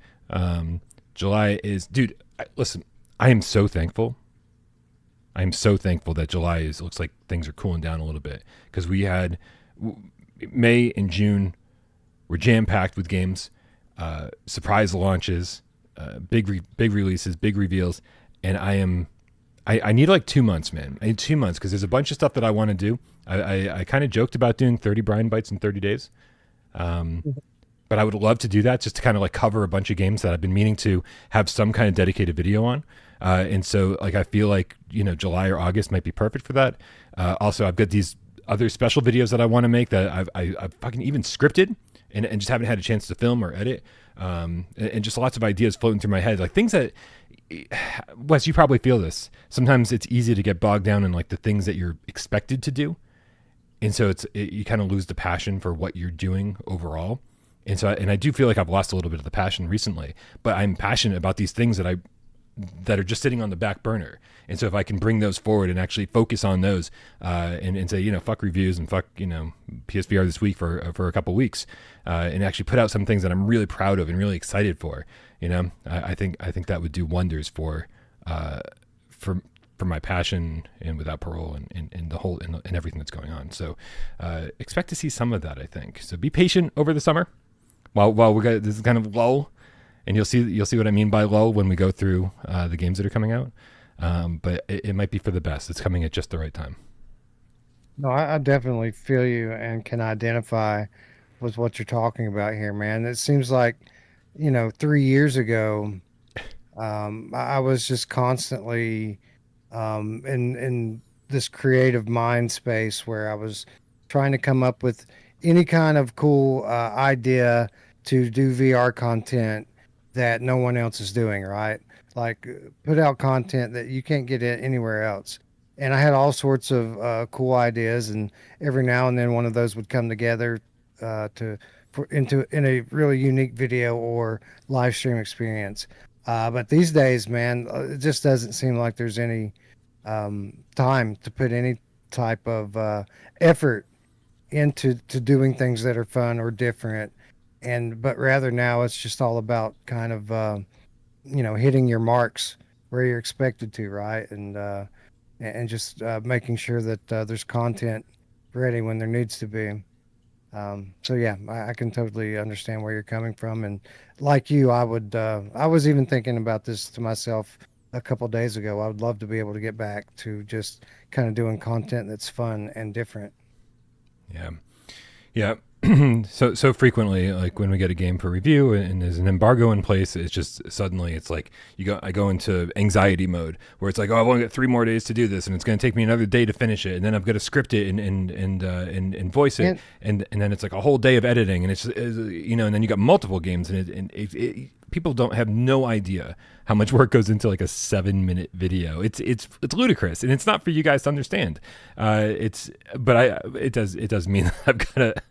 July is, dude, listen, I am so thankful. That July looks like things are cooling down a little bit, because we had May and June were jam-packed with games, surprise launches, big releases, big reveals, and I need like 2 months, man. I need 2 months because there's a bunch of stuff that I want to do. I kind of joked about doing 30 Bryan bites in 30 days. But I would love to do that just to kind of like cover a bunch of games that I've been meaning to have some kind of dedicated video on. And so like I feel like, July or August might be perfect for that. Also, I've got these other special videos that I want to make that I've fucking even scripted and just haven't had a chance to film or edit. And just lots of ideas floating through my head, like things that, Wes, you probably feel this. Sometimes it's easy to get bogged down in like the things that you're expected to do. And so you kind of lose the passion for what you're doing overall. And so, I do feel like I've lost a little bit of the passion recently, but I'm passionate about these things that are just sitting on the back burner. And so if I can bring those forward and actually focus on those, and say, fuck reviews and fuck, PSVR this week for a couple weeks, and actually put out some things that I'm really proud of and really excited for, I think that would do wonders for my passion and without Parole and the whole, and everything that's going on. So, expect to see some of that, I think. So be patient over the summer. While we got this kind of lull, and you'll see what I mean by lull when we go through the games that are coming out. But it might be for the best. It's coming at just the right time. No, I definitely feel you and can identify with what you're talking about here, man. It seems like, 3 years ago, I was just constantly in this creative mind space where I was trying to come up with any kind of cool idea to do VR content that no one else is doing, right? Like put out content that you can't get it anywhere else. And I had all sorts of cool ideas, and every now and then one of those would come together in a really unique video or live stream experience. But these days, man, it just doesn't seem like there's any time to put any type of effort into doing things that are fun or different, but rather now it's just all about kind of hitting your marks where you're expected to, right? And just making sure that there's content ready when there needs to be. So yeah, I can totally understand where you're coming from. And like you, I was even thinking about this to myself a couple days ago. I would love to be able to get back to just kind of doing content that's fun and different. Yeah. Yeah. So frequently, like when we get a game for review and there's an embargo in place, it's just suddenly it's like I go into anxiety mode where it's like, oh, I've only got 3 more days to do this, and it's going to take me another day to finish it, and then I've got to script it and voice it, and then it's like a whole day of editing, and it's and then you got multiple games, and people don't have no idea how much work goes into like a 7-minute video. It's ludicrous, and it's not for you guys to understand. It does mean that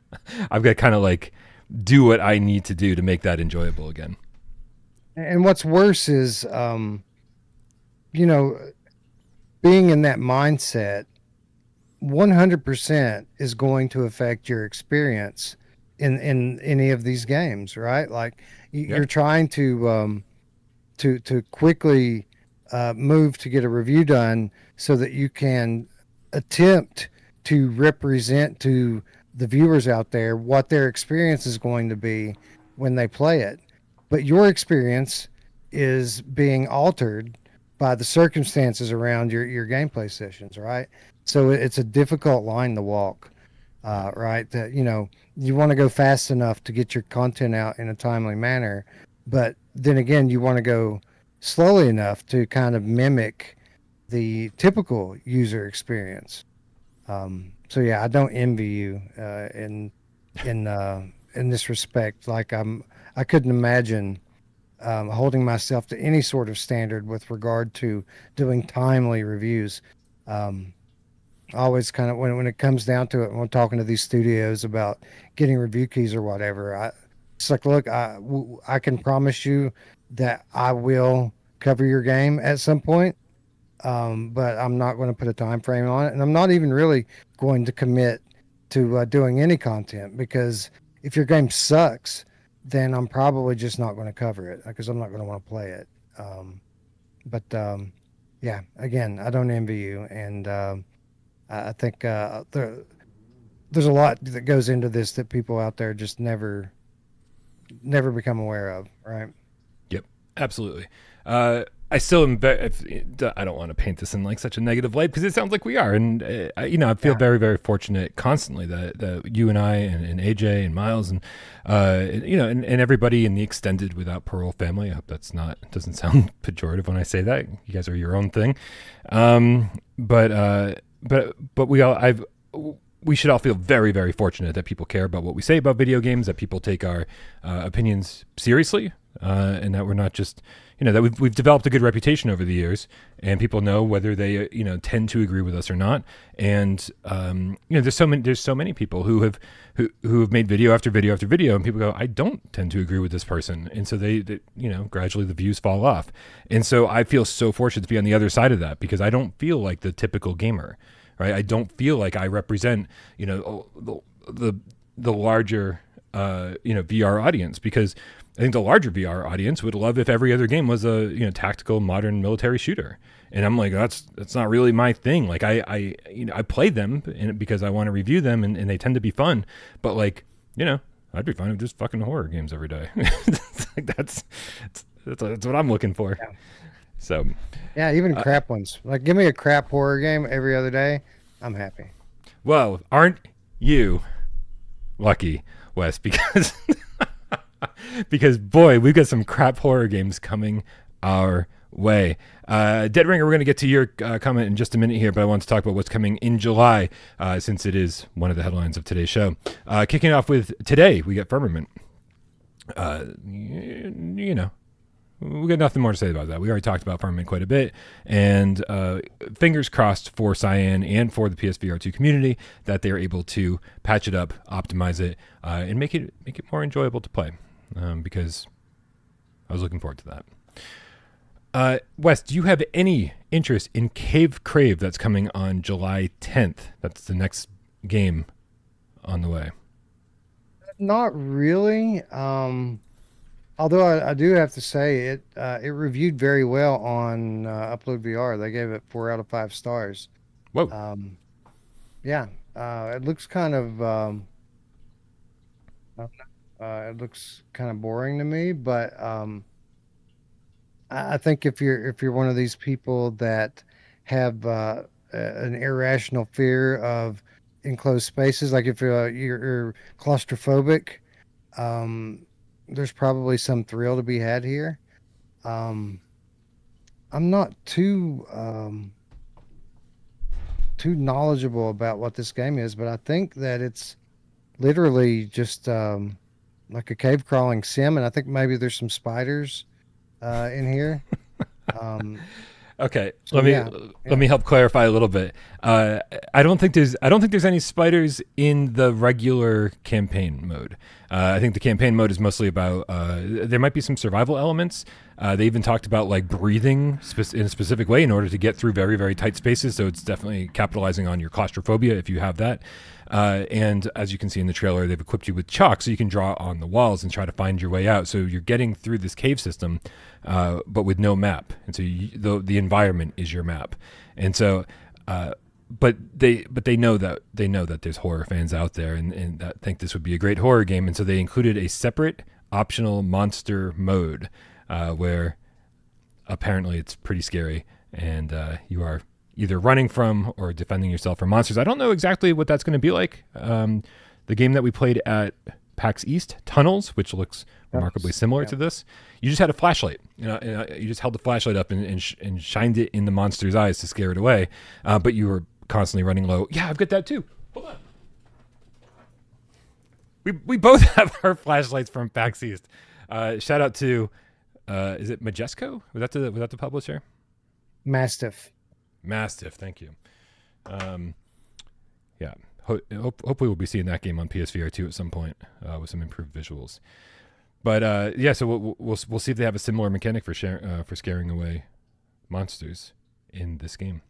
I've got to kind of like do what I need to do to make that enjoyable again. And what's worse is, being in that mindset, 100% is going to affect your experience in any of these games, right? Like you're trying to quickly move to get a review done so that you can attempt to represent to the viewers out there what their experience is going to be when they play it. But your experience is being altered by the circumstances around your gameplay sessions, right? So it's a difficult line to walk, right? That, you want to go fast enough to get your content out in a timely manner, but then again, you want to go slowly enough to kind of mimic the typical user experience. So yeah, I don't envy you in this respect. Like I couldn't imagine holding myself to any sort of standard with regard to doing timely reviews. Always kind of when it comes down to it, when we're talking to these studios about getting review keys or whatever, it's like, look, I can promise you that I will cover your game at some point. But I'm not going to put a time frame on it, and I'm not even really going to commit to doing any content, because if your game sucks, then I'm probably just not going to cover it because I'm not going to want to play it. Yeah, again, I don't envy you, and I think there's a lot that goes into this that people out there just never become aware of, right? Yep, absolutely. I still am. I don't want to paint this in like such a negative light because it sounds like we are, and I feel very, very fortunate constantly that you and I and AJ and Miles and and everybody in the extended Without Parole family. I hope doesn't sound pejorative when I say that. You guys are your own thing, but we should all feel very, very fortunate that people care about what we say about video games, that people take our opinions seriously, and that we're not just. That we've developed a good reputation over the years, and people know whether they tend to agree with us or not. And there's so many people who have made video after video after video, and people go, I don't tend to agree with this person, and so they gradually the views fall off. And so I feel so fortunate to be on the other side of that, because I don't feel like the typical gamer, right? I don't feel like I represent the larger VR audience, because I think the larger VR audience would love if every other game was a tactical modern military shooter, and I'm like, that's not really my thing. Like I play them because I want to review them, and they tend to be fun, but like I'd be fine with just fucking horror games every day. that's what I'm looking for. Yeah. So yeah, even crap ones. Like give me a crap horror game every other day, I'm happy. Well, aren't you lucky, Wes? Because boy, we've got some crap horror games coming our way. Dead Ringer, we're going to get to your comment in just a minute here, but I want to talk about what's coming in July, since it is one of the headlines of today's show. Kicking off with today, we get Firmament. We got nothing more to say about that. We already talked about Firmament quite a bit, and fingers crossed for Cyan and for the PSVR2 community that they're able to patch it up, optimize it, and make it more enjoyable to play. Because I was looking forward to that. Wes, do you have any interest in Crave that's coming on July 10th? That's the next game on the way? Not really. Although I do have to say it reviewed very well on Upload VR. They gave it 4 out of 5 stars. Whoa. Um, yeah, it looks kind of I don't know, it looks kind of boring to me, but I think if you're one of these people that have an irrational fear of enclosed spaces, like if you're claustrophobic, um, there's probably some thrill to be had here. Um, I'm not too knowledgeable about what this game is, but I think that it's literally just like a cave crawling sim, and I think maybe there's some spiders in here. Um, Okay, so yeah, let yeah, me help clarify a little bit. I don't think there's any spiders in the regular campaign mode. I think the campaign mode is mostly about. There might be some survival elements. They even talked about like breathing in a specific way in order to get through very very tight spaces. So it's definitely capitalizing on your claustrophobia if you have that. And as you can see in the trailer, they've equipped you with chalk so you can draw on the walls and try to find your way out. So you're getting through this cave system, but with no map. And so the environment is your map. And so, but they know that there's horror fans out there and that think this would be a great horror game. And so they included a separate optional monster mode where apparently it's pretty scary and you are either running from or defending yourself from monsters. I don't know exactly what that's going to be like. The game that we played at PAX East, Tunnels, which looks remarkably similar to this, you just had a flashlight. You just held the flashlight up and shined it in the monster's eyes to scare it away. But you were constantly running low. Yeah, I've got that too. Hold on. We both have our flashlights from PAX East. Shout out to is it Majesco? Was that the publisher? Mastiff. Mastiff, thank you. Yeah, hopefully we'll be seeing that game on PSVR2 at some point with some improved visuals. But yeah, so we'll see if they have a similar mechanic for scaring away monsters in this game.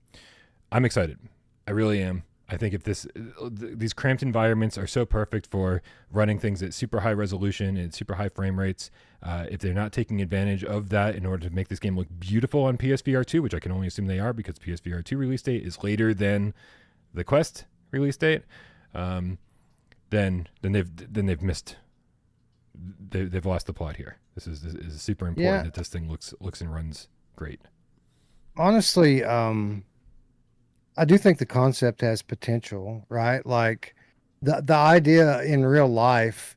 I'm excited. I really am. I think if these cramped environments are so perfect for running things at super high resolution and super high frame rates, if they're not taking advantage of that in order to make this game look beautiful on PSVR2, which I can only assume they are because PSVR2 release date is later than the Quest release date, then they've missed. They've lost the plot here. This is super important that this thing looks and runs great. Honestly, I do think the concept has potential, right? Like the idea in real life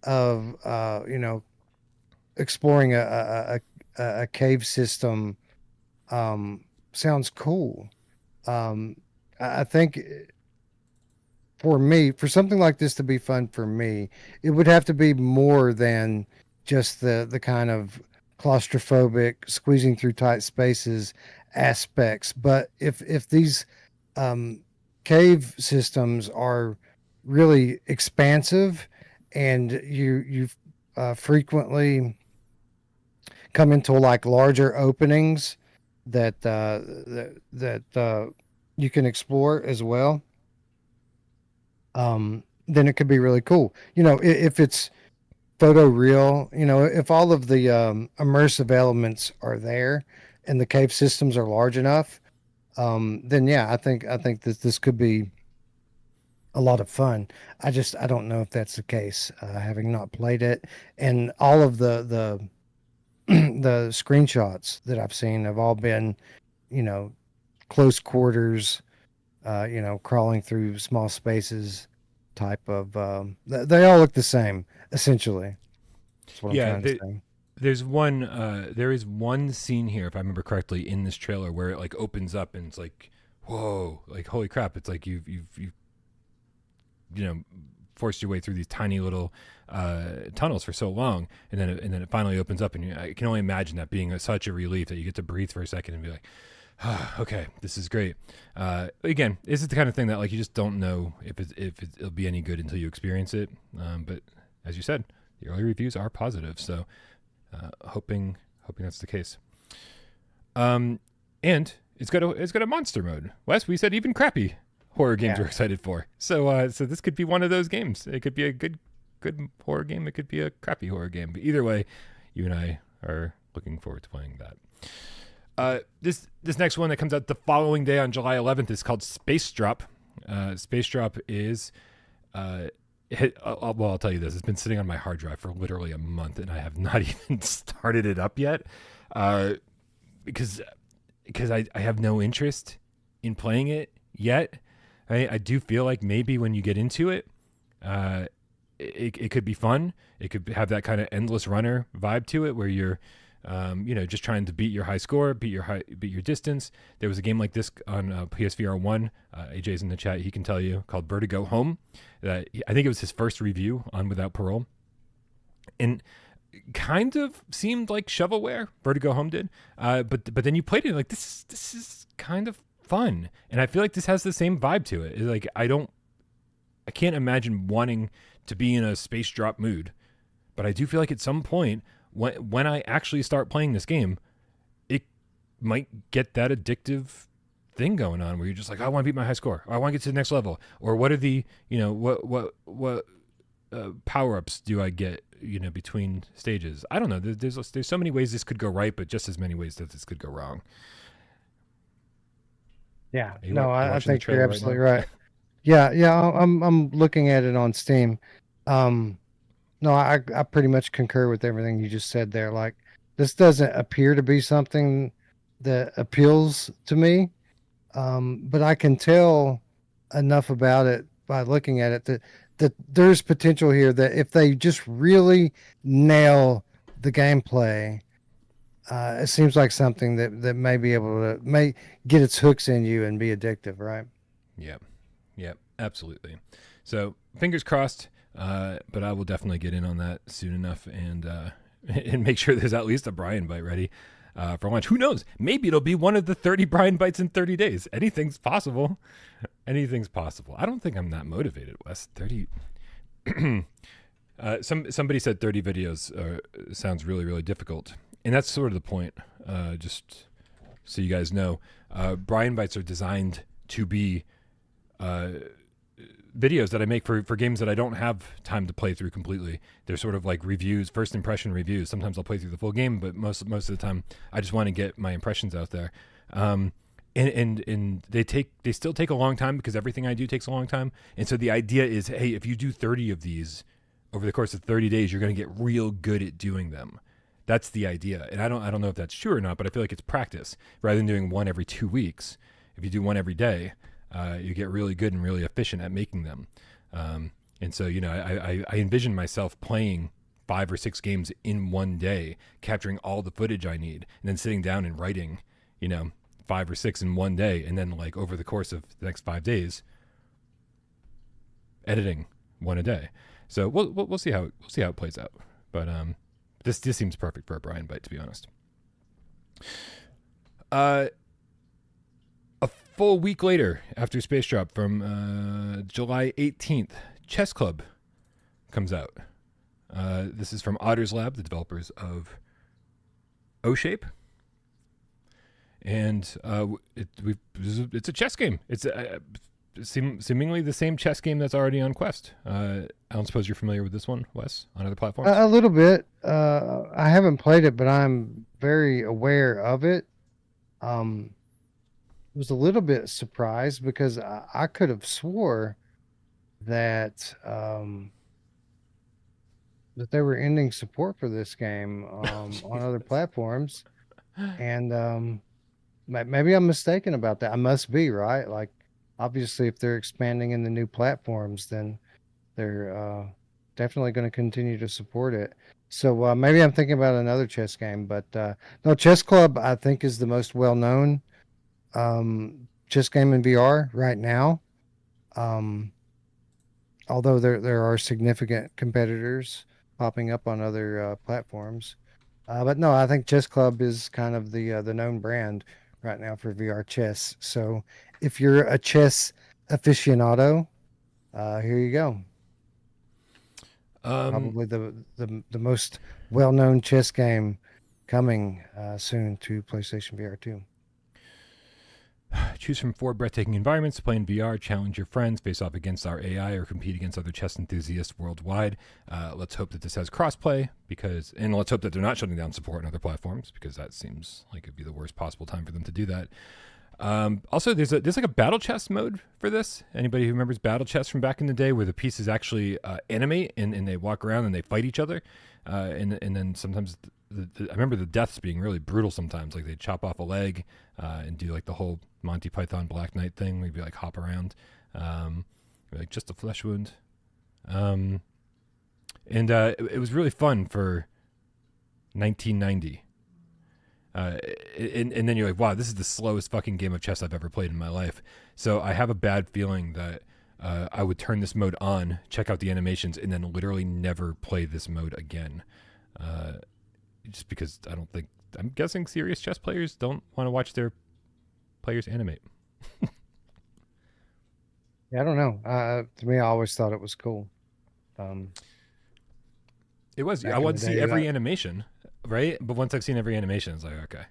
of exploring a cave system sounds cool. I think for something like this to be fun for me, it would have to be more than just the kind of claustrophobic squeezing through tight spaces aspects. But if these cave systems are really expansive and you frequently come into like larger openings that you can explore as well, then it could be really cool. If it's photo real, if all of the immersive elements are there and the cave systems are large enough, then yeah, I think that this could be a lot of fun. I don't know if that's the case, having not played it, and all of the the screenshots that I've seen have all been, close quarters, crawling through small spaces type of. They all look the same essentially. That's what I'm trying to say. There is one scene here, if I remember correctly, in this trailer where it like opens up and it's like, whoa, like holy crap! It's like you've forced your way through these tiny little tunnels for so long, and then it finally opens up, and I can only imagine that being such a relief that you get to breathe for a second and be like, okay, this is great. Again, this is the kind of thing that like you just don't know if it'll be any good until you experience it. But as you said, the early reviews are positive, so. Hoping that's the case. And it's got a monster mode. Wes, we said even crappy. horror games Yeah. we're excited for. So this could be one of those games. It could be a good horror game. It could be a crappy horror game. But either way, you and I are looking forward to playing that. This next one that comes out the following day on July 11th is called Space Drop. Space Drop is well, I'll tell you this. It's been sitting on my hard drive for literally a month, and I have not even started it up yet because I have no interest in playing it yet. I do feel like maybe when you get into it, it could be fun. It could have that kind of endless runner vibe to it, where you're, just trying to beat your high score, beat your distance. There was a game like this on PSVR1. AJ's in the chat; he can tell you, called Vertigo Home. That I think it was his first review on Without Parole, and kind of seemed like shovelware. Vertigo Home did, but then you played it like this is kind of fun, and I feel like this has the same vibe to it. It's like I can't imagine wanting to be in a space drop mood, but I do feel like at some point when I actually start playing this game, it might get that addictive thing going on where you're just like, I want to beat my high score, or I want to get to the next level, or what are the what power-ups do I get between stages. I don't know. There's so many ways this could go right, but just as many ways that this could go wrong. Yeah, You no, I watching the think you're trailer absolutely now? right. Yeah, I'm looking at it on Steam. No, I pretty much concur with everything you just said there. Like, this doesn't appear to be something that appeals to me, but I can tell enough about it by looking at it that there's potential here that if they just really nail the gameplay, it seems like something that may get its hooks in you and be addictive, right? Yep, absolutely. So fingers crossed, but I will definitely get in on that soon enough and and make sure there's at least a Bryan bite ready for launch. Who knows? Maybe it'll be one of the 30 Bryan bites in 30 days. Anything's possible. Anything's possible. I don't think I'm that motivated, Wes. 30. Somebody said 30 videos sounds really, really difficult. And that's sort of the point. Just so you guys know, Bryan bites are designed to be videos that I make for games that I don't have time to play through completely. They're sort of like reviews, first impression reviews. Sometimes I'll play through the full game, but most of the time I just want to get my impressions out there. And they still take a long time because everything I do takes a long time. And so the idea is, hey, if you do 30 of these over the course of 30 days, you're going to get real good at doing them. That's the idea. And I don't know if that's true or not, but I feel like it's practice rather than doing one every 2 weeks. If you do one every day, you get really good and really efficient at making them. And so, I envision myself playing 5 or 6 games in one day, capturing all the footage I need, and then sitting down and writing, 5 or 6 in one day. And then like over the course of the next 5 days, editing one a day. So we'll see how it plays out. But, this seems perfect for a Bryan bite, to be honest. A full week later, after Space Drop, from July 18th, Chess Club comes out. This is from Otters Lab, the developers of O-Shape. And it's a chess game. It's seemingly the same chess game that's already on Quest. I don't suppose you're familiar with this one, Wes, on other platforms? A little bit. I haven't played it, but I'm very aware of it. Was a little bit surprised because I could have swore that that they were ending support for this game on other platforms, and maybe I'm mistaken about that. I must be, right. Like, obviously, if they're expanding in the new platforms, then they're definitely going to continue to support it. So maybe I'm thinking about another chess game, but no, Chess Club I think is the most well-known chess game in VR right now. Although there are significant competitors popping up on other platforms. But no, I think Chess Club is kind of the known brand right now for VR chess. So if you're a chess aficionado, here you go. Probably the most well-known chess game coming soon to PlayStation VR 2. Choose from 4 breathtaking environments to play in VR, challenge your friends, face off against our AI, or compete against other chess enthusiasts worldwide. Let's hope that this has crossplay, and let's hope that they're not shutting down support on other platforms, because that seems like it'd be the worst possible time for them to do that. Also, there's like a battle chess mode for this. Anybody who remembers battle chess from back in the day, where the pieces actually animate and they walk around and they fight each other, and then sometimes I remember the deaths being really brutal sometimes. Like they'd chop off a leg and do like the whole Monty Python Black Knight thing. We'd be like hop around, like just a flesh wound. And it was really fun for 1990. And then you're like, wow, this is the slowest fucking game of chess I've ever played in my life. So I have a bad feeling that I would turn this mode on, check out the animations, and then literally never play this mode again. Just because I'm guessing serious chess players don't want to watch their players animate. Yeah, I don't know. To me, I always thought it was cool. It was. I want to see every animation, right? But once I've seen every animation, it's like, okay.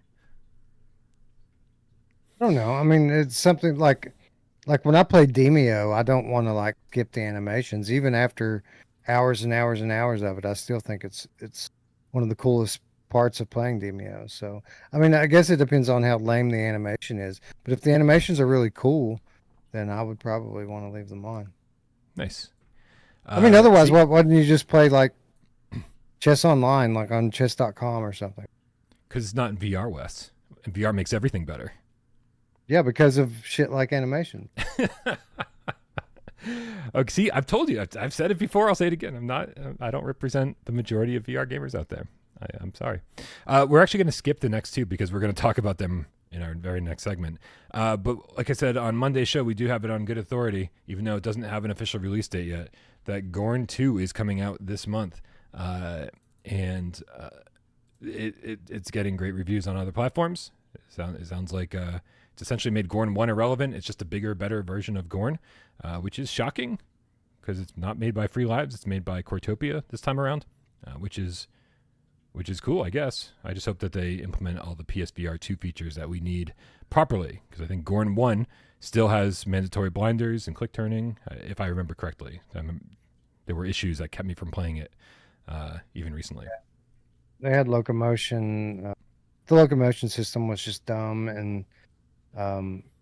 I don't know. I mean, it's something like when I play Demio, I don't want to like skip the animations. Even after hours and hours and hours of it, I still think it's one of the coolest parts of playing Demio. So, I mean, I guess it depends on how lame the animation is. But if the animations are really cool, then I would probably want to leave them on. Nice. I mean, otherwise, why don't you just play like chess online, like on chess.com or something? Because it's not in VR, Wes. And VR makes everything better. Yeah, because of shit like animation. Okay, see, I've told you. I've said it before. I'll say it again. I don't represent the majority of VR gamers out there. I'm sorry. We're actually going to skip the next two because we're going to talk about them in our very next segment. But like I said, on Monday's show, we do have it on good authority, even though it doesn't have an official release date yet, that Gorn 2 is coming out this month. And it's getting great reviews on other platforms. It sounds like it's essentially made Gorn 1 irrelevant. It's just a bigger, better version of Gorn, which is shocking because it's not made by Free Lives. It's made by Cortopia this time around, which is cool, I guess. I just hope that they implement all the PSVR2 features that we need properly, because I think Gorn 1 still has mandatory blinders and click turning, if I remember correctly. There were issues that kept me from playing it even recently. They had locomotion. The locomotion system was just dumb and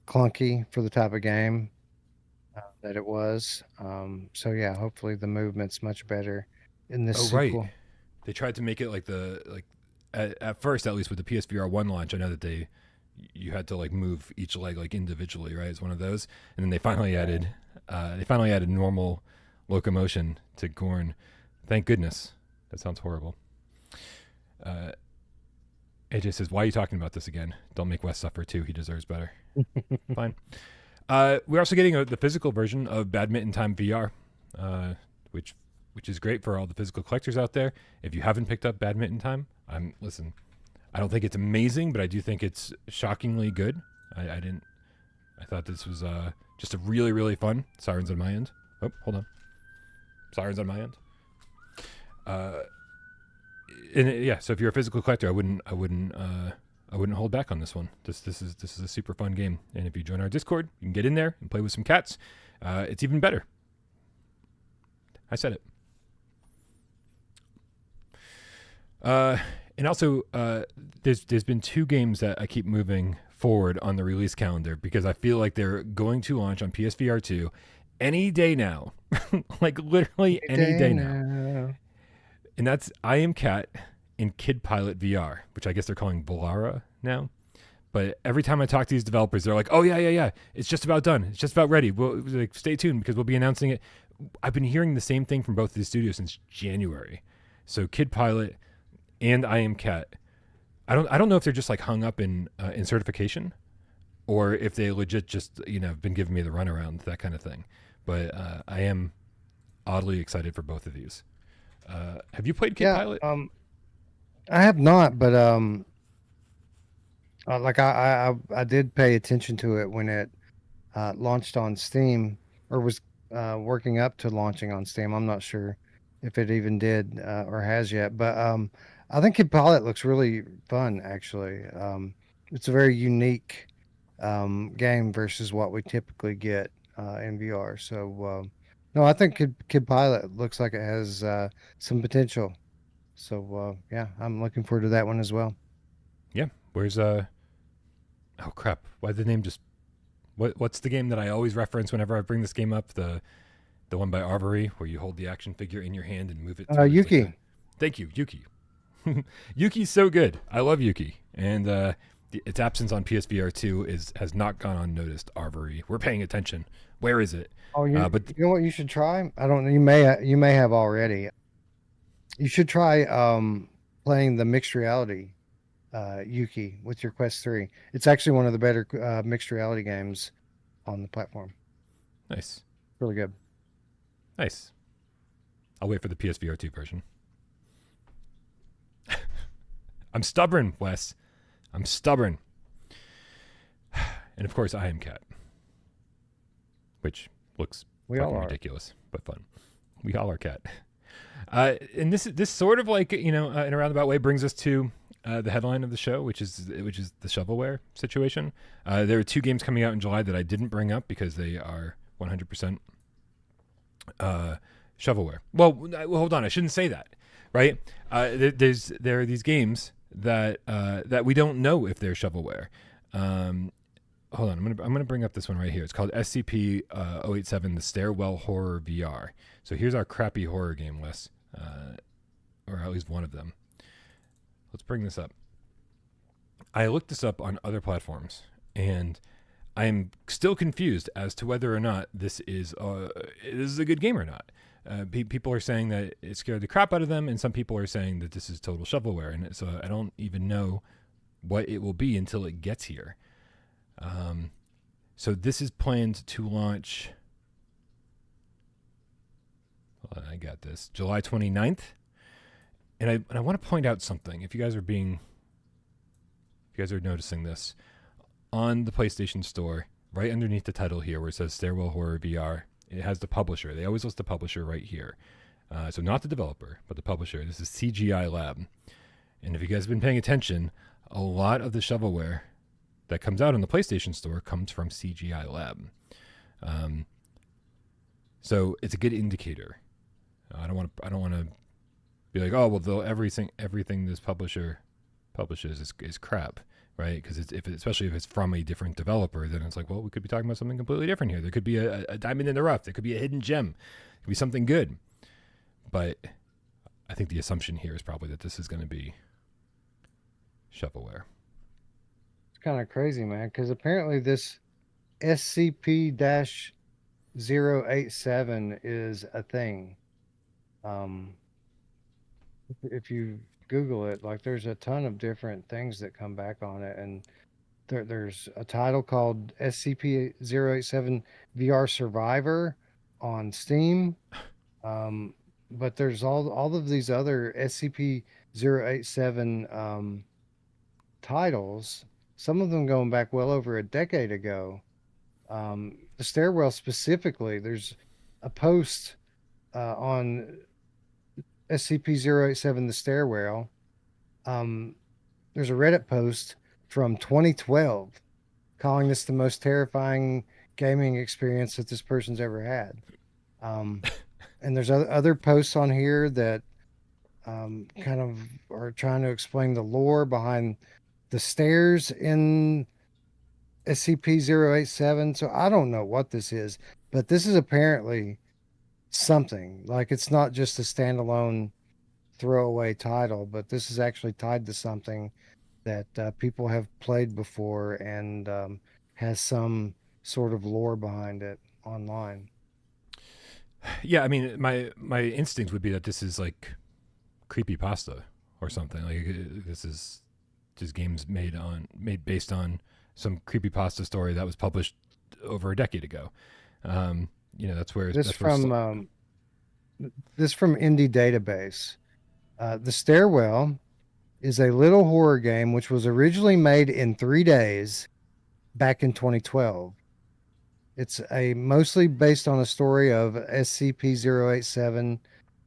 clunky for the type of game that it was. So yeah, hopefully the movement's much better in this sequel. Right. They tried to make it like at first, at least with the PSVR 1 launch, I know that you had to like move each leg like individually, right? It's one of those. And then they finally added normal locomotion to Gorn. Thank goodness. That sounds horrible. AJ says, why are you talking about this again? Don't make Wes suffer too. He deserves better. Fine. We're also getting the physical version of Badminton Time VR, which is great for all the physical collectors out there. If you haven't picked up Badminton Time, listen, I don't think it's amazing, but I do think it's shockingly good. I thought this was just a really, really fun. Sirens on my end. Oh, hold on. Sirens on my end. So if you're a physical collector, I wouldn't hold back on this one. This is a super fun game, and if you join our Discord, you can get in there and play with some cats. It's even better. I said it. And also, there's been 2 games that I keep moving forward on the release calendar because I feel like they're going to launch on PSVR2 any day now, like literally any day now. And that's I Am Cat and Kid Pilot VR, which I guess they're calling Volara now. But every time I talk to these developers, they're like, "Oh yeah, it's just about done. It's just about ready. We'll stay tuned because we'll be announcing it." I've been hearing the same thing from both of these studios since January. So Kid Pilot and I Am Cat. I don't know if they're just like hung up in certification, or if they legit just been giving me the runaround, that kind of thing. But I am oddly excited for both of these. Have you played Kid Pilot? I have not, but like I did pay attention to it when it launched on Steam, or was working up to launching on Steam. I'm not sure if it even did or has yet, but I think Kid Pilot looks really fun. Actually, it's a very unique game versus what we typically get in VR. So no, I think Kid Pilot looks like it has some potential. So yeah, I'm looking forward to that one as well. Yeah. Where's oh crap. Why did the name just what's the game that I always reference whenever I bring this game up? The one by Arbory where you hold the action figure in your hand and move it through. Yuki. Thank you, Yuki. Yuki's so good. I love Yuki. And its absence on PSVR2 has not gone unnoticed. Arbory. We're paying attention. Where is it? Oh, But you know what you should try? I don't know. You may have already. You should try playing the mixed reality Yuki with your Quest 3. It's actually one of the better mixed reality games on the platform. nice. Really good. Nice. I'll wait for the PSVR2 version. I'm stubborn, Wes. I'm stubborn. And of course, I am Cat. Which looks We all fucking are. ridiculous, but fun. We all are Cat. And this sort of like, in a roundabout way brings us to the headline of the show, which is the shovelware situation. There are 2 games coming out in July that I didn't bring up because they are 100% shovelware. Well, hold on, I shouldn't say that, right? There are these games that we don't know if they're shovelware. Hold on, I'm gonna bring up this one right here. It's called SCP 087: The Stairwell Horror VR. So here's our crappy horror game list, or at least one of them. Let's bring this up. I looked this up on other platforms, and I'm still confused as to whether or not this is a good game or not. People are saying that it scared the crap out of them, and some people are saying that this is total shovelware, and so I don't even know what it will be until it gets here. So this is planned to launch. Hold on, I got this. July 29th. And I want to point out something. If you guys are noticing this, on the PlayStation Store, right underneath the title here where it says Stairwell Horror VR, it has the publisher. They always list the publisher right here. So not the developer, but the publisher. This is CGI Lab. And if you guys have been paying attention, a lot of the shovelware that comes out on the PlayStation Store comes from CGI Lab. So it's a good indicator. I don't want to be like, oh well, everything this publisher publishes is crap, right? Because especially if it's from a different developer, then it's like, well, we could be talking about something completely different here. There could be a diamond in the rough. There could be a hidden gem. It could be something good. But I think the assumption here is probably that this is going to be shovelware. Kind of crazy, man, because apparently this SCP-087 is a thing. If you Google it, like there's a ton of different things that come back on it, and there's a title called SCP-087 VR Survivor on Steam. But there's all of these other SCP-087 titles, some of them going back well over a decade ago. The stairwell specifically, there's a post on SCP-087 The Stairwell. There's a Reddit post from 2012 calling this the most terrifying gaming experience that this person's ever had. And there's other posts on here that kind of are trying to explain the lore behind the stairs in SCP-087. So I don't know what this is, but this is apparently something. Like it's not just a standalone throwaway title, but this is actually tied to something that people have played before and has some sort of lore behind it online. Yeah, I mean, my instinct would be that this is like creepypasta or something. Like this is just games made based on some creepypasta story that was published over a decade ago. That's where This from Indie Database. The Stairwell is a little horror game which was originally made in 3 days back in 2012. It's mostly based on a story of SCP-087,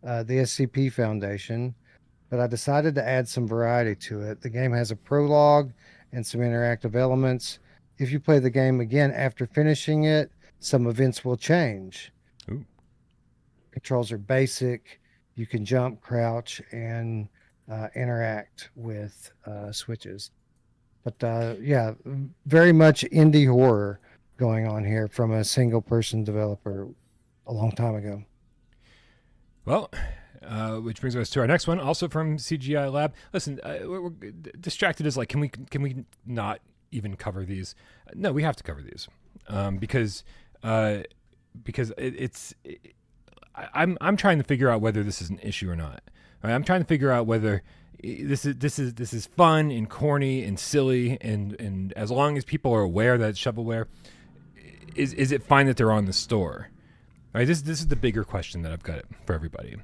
the SCP Foundation, but I decided to add some variety to it. The game has a prologue and some interactive elements. if you play the game again after finishing it, some events will change. Ooh. Controls are basic. You can jump, crouch, and interact with switches. But yeah, very much indie horror going on here from a single person developer a long time ago. Well, which brings us to our next one, also from CGI Lab. Listen, we're distracted as like, can we not even cover these? No, we have to cover these because I'm trying to figure out whether this is an issue or not. Right? I'm trying to figure out whether this is fun and corny and silly, and as long as people are aware that it's shovelware, is it fine that they're on the store? Right? This is the bigger question that I've got for everybody.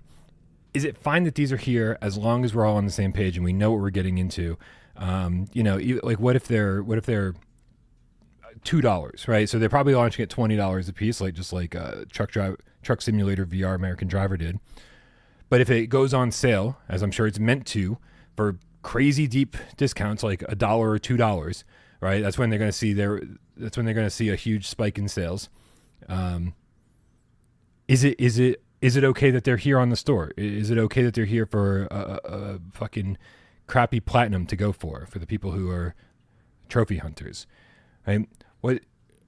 Is it fine that these are here as long as we're all on the same page and we know what we're getting into? Like what if they're $2, right? So they're probably launching at $20 a piece, like Truck Simulator VR American Driver did. But if it goes on sale, as I'm sure it's meant to, for crazy deep discounts like $1 or $2, right? That's when they're going to see a huge spike in sales. Is it okay that they're here on the store? Is it okay that they're here for a fucking crappy platinum to go for the people who are trophy hunters? Right?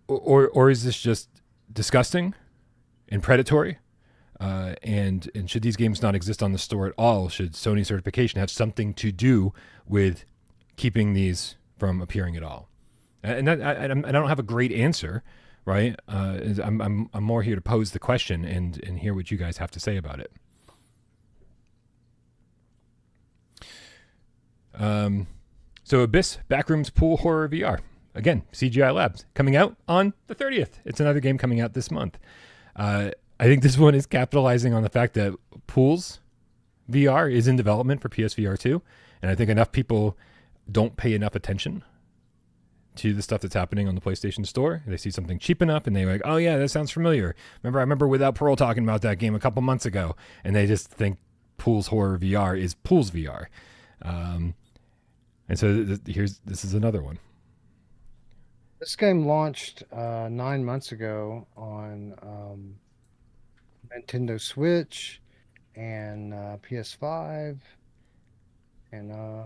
Or is this just disgusting and predatory? And should these games not exist on the store at all? Should Sony certification have something to do with keeping these from appearing at all? And I don't have a great answer, right? I'm more here to pose the question and hear what you guys have to say about it. So Abyss Backrooms Pool Horror VR. Again, CGI Labs, coming out on the 30th. It's another game coming out this month. I think this one is capitalizing on the fact that Pools VR is in development for PSVR2, and I think enough people don't pay enough attention to the stuff that's happening on the PlayStation Store. They see something cheap enough, and they're like, oh yeah, that sounds familiar. I remember Without Parole talking about that game a couple months ago, and they just think Pools Horror VR is Pools VR. And so this is another one. This game launched 9 months ago on Nintendo Switch and PS5 and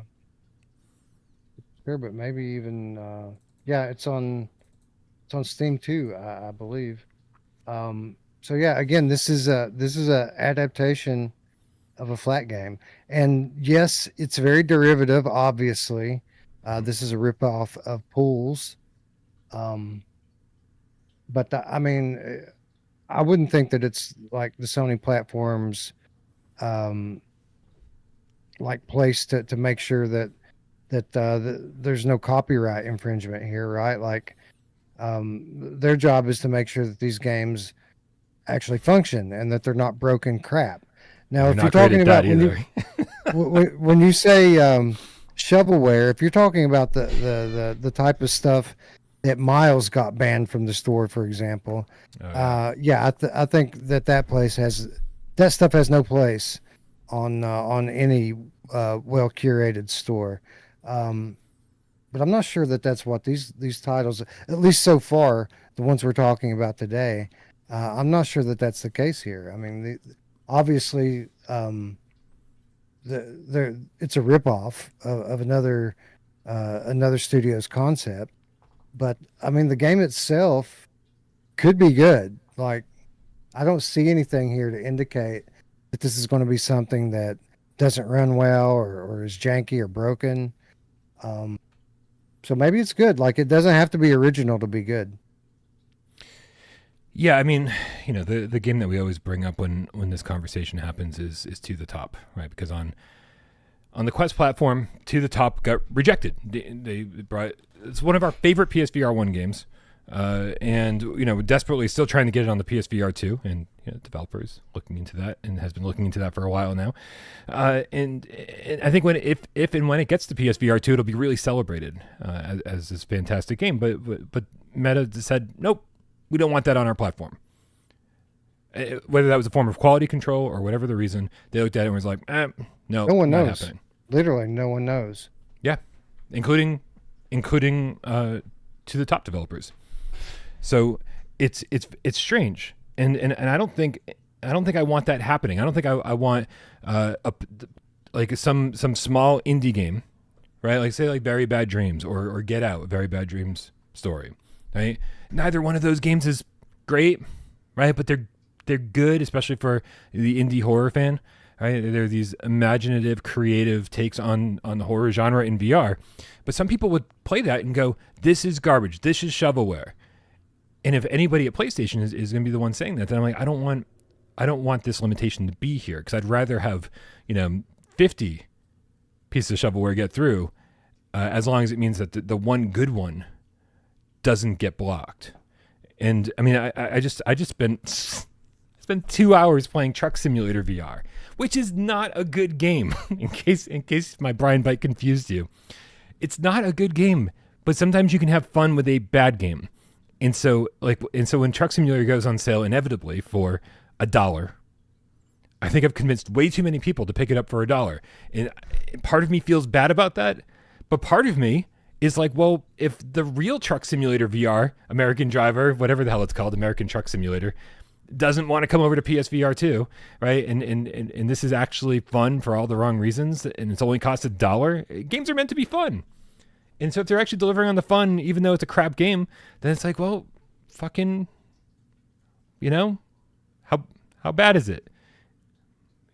sure, but maybe even it's on Steam too, I believe. So yeah, again, this is a adaptation of a flat game, and yes, it's very derivative. Obviously, this is a ripoff of Pools. But I mean, I wouldn't think that it's like the Sony platforms, like place to make sure that there's no copyright infringement here, right? Like, their job is to make sure that these games actually function and that they're not broken crap. Now, if you're talking about when you say shovelware, if you're talking about the type of stuff that Miles got banned from the store, for example, I think that place that stuff has no place on any well curated store. But I'm not sure that that's what these titles, at least so far, the ones we're talking about today, I'm not sure that that's the case here. I mean, obviously, it's a ripoff of another studio's concept, but I mean, the game itself could be good. Like, I don't see anything here to indicate that this is going to be something that doesn't run well or is janky or broken. So maybe it's good. Like, it doesn't have to be original to be good. Yeah, I mean, the game that we always bring up when this conversation happens is To the Top, right? Because on the Quest platform, To the Top got rejected. They brought, it's one of our favorite PSVR 1 games, and desperately still trying to get it on the PSVR2, and developers looking into that and has been looking into that for a while now. And I think if and when it gets to PSVR2, it'll be really celebrated as this fantastic game. But Meta said, nope, we don't want that on our platform. Whether that was a form of quality control or whatever the reason, they looked at it and was like, no one knows. Happening. Literally, no one knows. Yeah, including to the top developers. So it's strange, and I don't think I want that happening. I don't think I want like some small indie game, right? Like say like Very Bad Dreams or Get Out, Very Bad Dreams story, right? Neither one of those games is great, right? But they're good, especially for the indie horror fan, right? They're these imaginative, creative takes on the horror genre in VR. But some people would play that and go, "This is garbage. This is shovelware." And if anybody at PlayStation is going to be the one saying that, then I'm like, I don't want this limitation to be here, because I'd rather have 50 pieces of shovelware get through, as long as it means that the one good one doesn't get blocked. And I mean, I just spent 2 hours playing Truck Simulator VR, which is not a good game. in case my Bryan bite confused you, it's not a good game. But sometimes you can have fun with a bad game. And so when Truck Simulator goes on sale inevitably for $1, I think I've convinced way too many people to pick it up for $1. And part of me feels bad about that, but part of me is like, well, if the real Truck Simulator VR, American Driver, whatever the hell it's called, American Truck Simulator, doesn't want to come over to PSVR2, right? And this is actually fun for all the wrong reasons, and it's only cost $1. Games are meant to be fun. And so if they're actually delivering on the fun, even though it's a crap game, then it's like, well, fucking, how bad is it?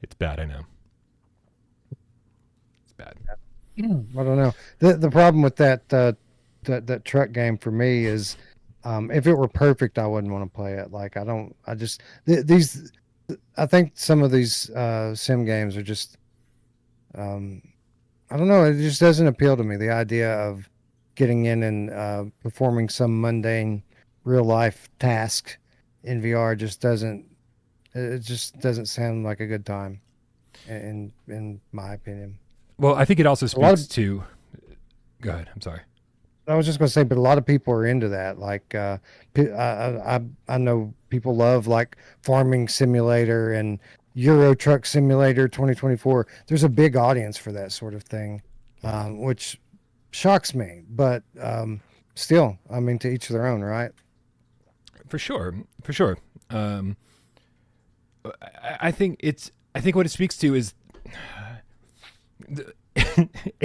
It's bad, I know. It's bad. I don't know. The problem with that truck game for me is, if it were perfect, I wouldn't want to play it. Like I think some of these sim games are just, I don't know. It just doesn't appeal to me. The idea of getting in and performing some mundane real life task in VR just doesn't sound like a good time, in my opinion. Well, I think it also speaks to. Go ahead. I'm sorry. I was just going to say, but a lot of people are into that. Like, I know people love like Farming Simulator and Euro Truck Simulator 2024. There's a big audience for that sort of thing, which shocks me. But still, I mean, to each their own, right? For sure. I think what it speaks to is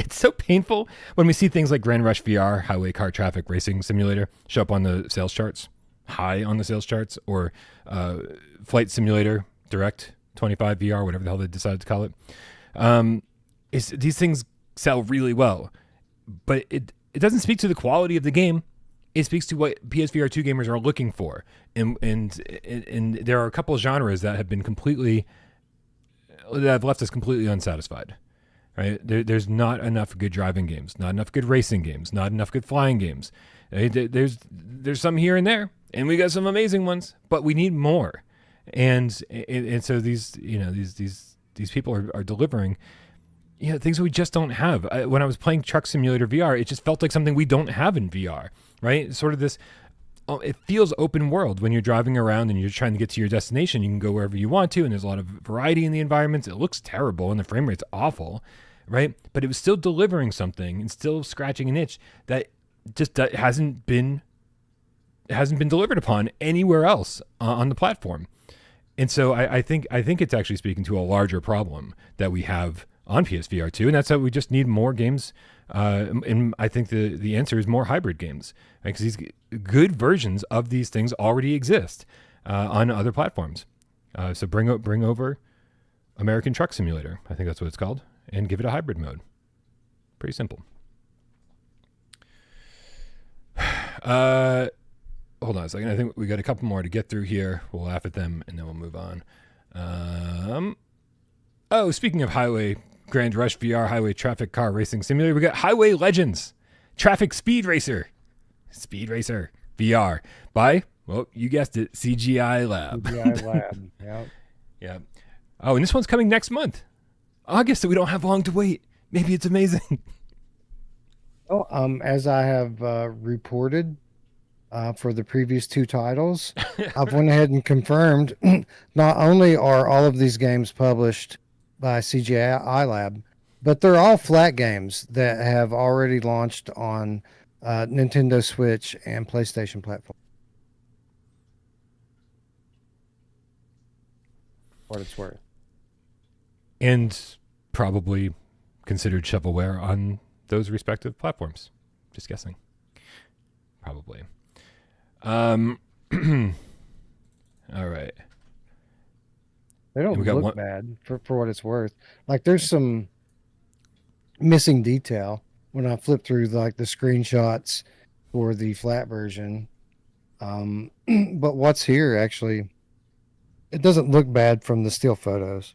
it's so painful when we see things like Grand Rush VR, Highway Car Traffic Racing Simulator, show up on the sales charts, high on the sales charts, or Flight Simulator Direct 25 VR, whatever the hell they decided to call it. These things sell really well, but it doesn't speak to the quality of the game. It speaks to what PSVR2 gamers are looking for, and there are a couple of genres that have left us completely unsatisfied. Right? There's not enough good driving games, not enough good racing games, not enough good flying games. There's some here and there, and we got some amazing ones, but we need more. And so these people are delivering things we just don't have. When I was playing Truck Simulator VR, it just felt like something we don't have in VR. Right? Sort of this. It feels open world when you're driving around and you're trying to get to your destination. You can go wherever you want to, and there's a lot of variety in the environments. It looks terrible, and the frame rate's awful, right? But it was still delivering something and still scratching an itch that just hasn't been delivered upon anywhere else on the platform. And so I think it's actually speaking to a larger problem that we have on PSVR2, and that's that we just need more games. And I think the answer is more hybrid games, right? Because these good versions of these things already exist on other platforms. So bring over American Truck Simulator, I think that's what it's called, and give it a hybrid mode. Pretty simple. Hold on a second. I think we got a couple more to get through here. We'll laugh at them, and then we'll move on. Speaking of Grand Rush VR Highway Traffic Car Racing Simulator, we got Highway Legends Traffic Speed Racer VR by, well, you guessed it, CGI Lab. CGI Lab, yeah. Yeah. Oh, and this one's coming next month. August, so we don't have long to wait. Maybe it's amazing. Oh, as I have reported for the previous two titles, I've went ahead and confirmed not only are all of these games published by CGI Lab, but they're all flat games that have already launched on Nintendo Switch and PlayStation platform. What it's worth. And probably considered shovelware on those respective platforms. Just guessing. Probably. All right. They don't look bad for what it's worth. Like there's some missing detail when I flip through like the screenshots for the flat version. But what's here actually, it doesn't look bad from the still photos.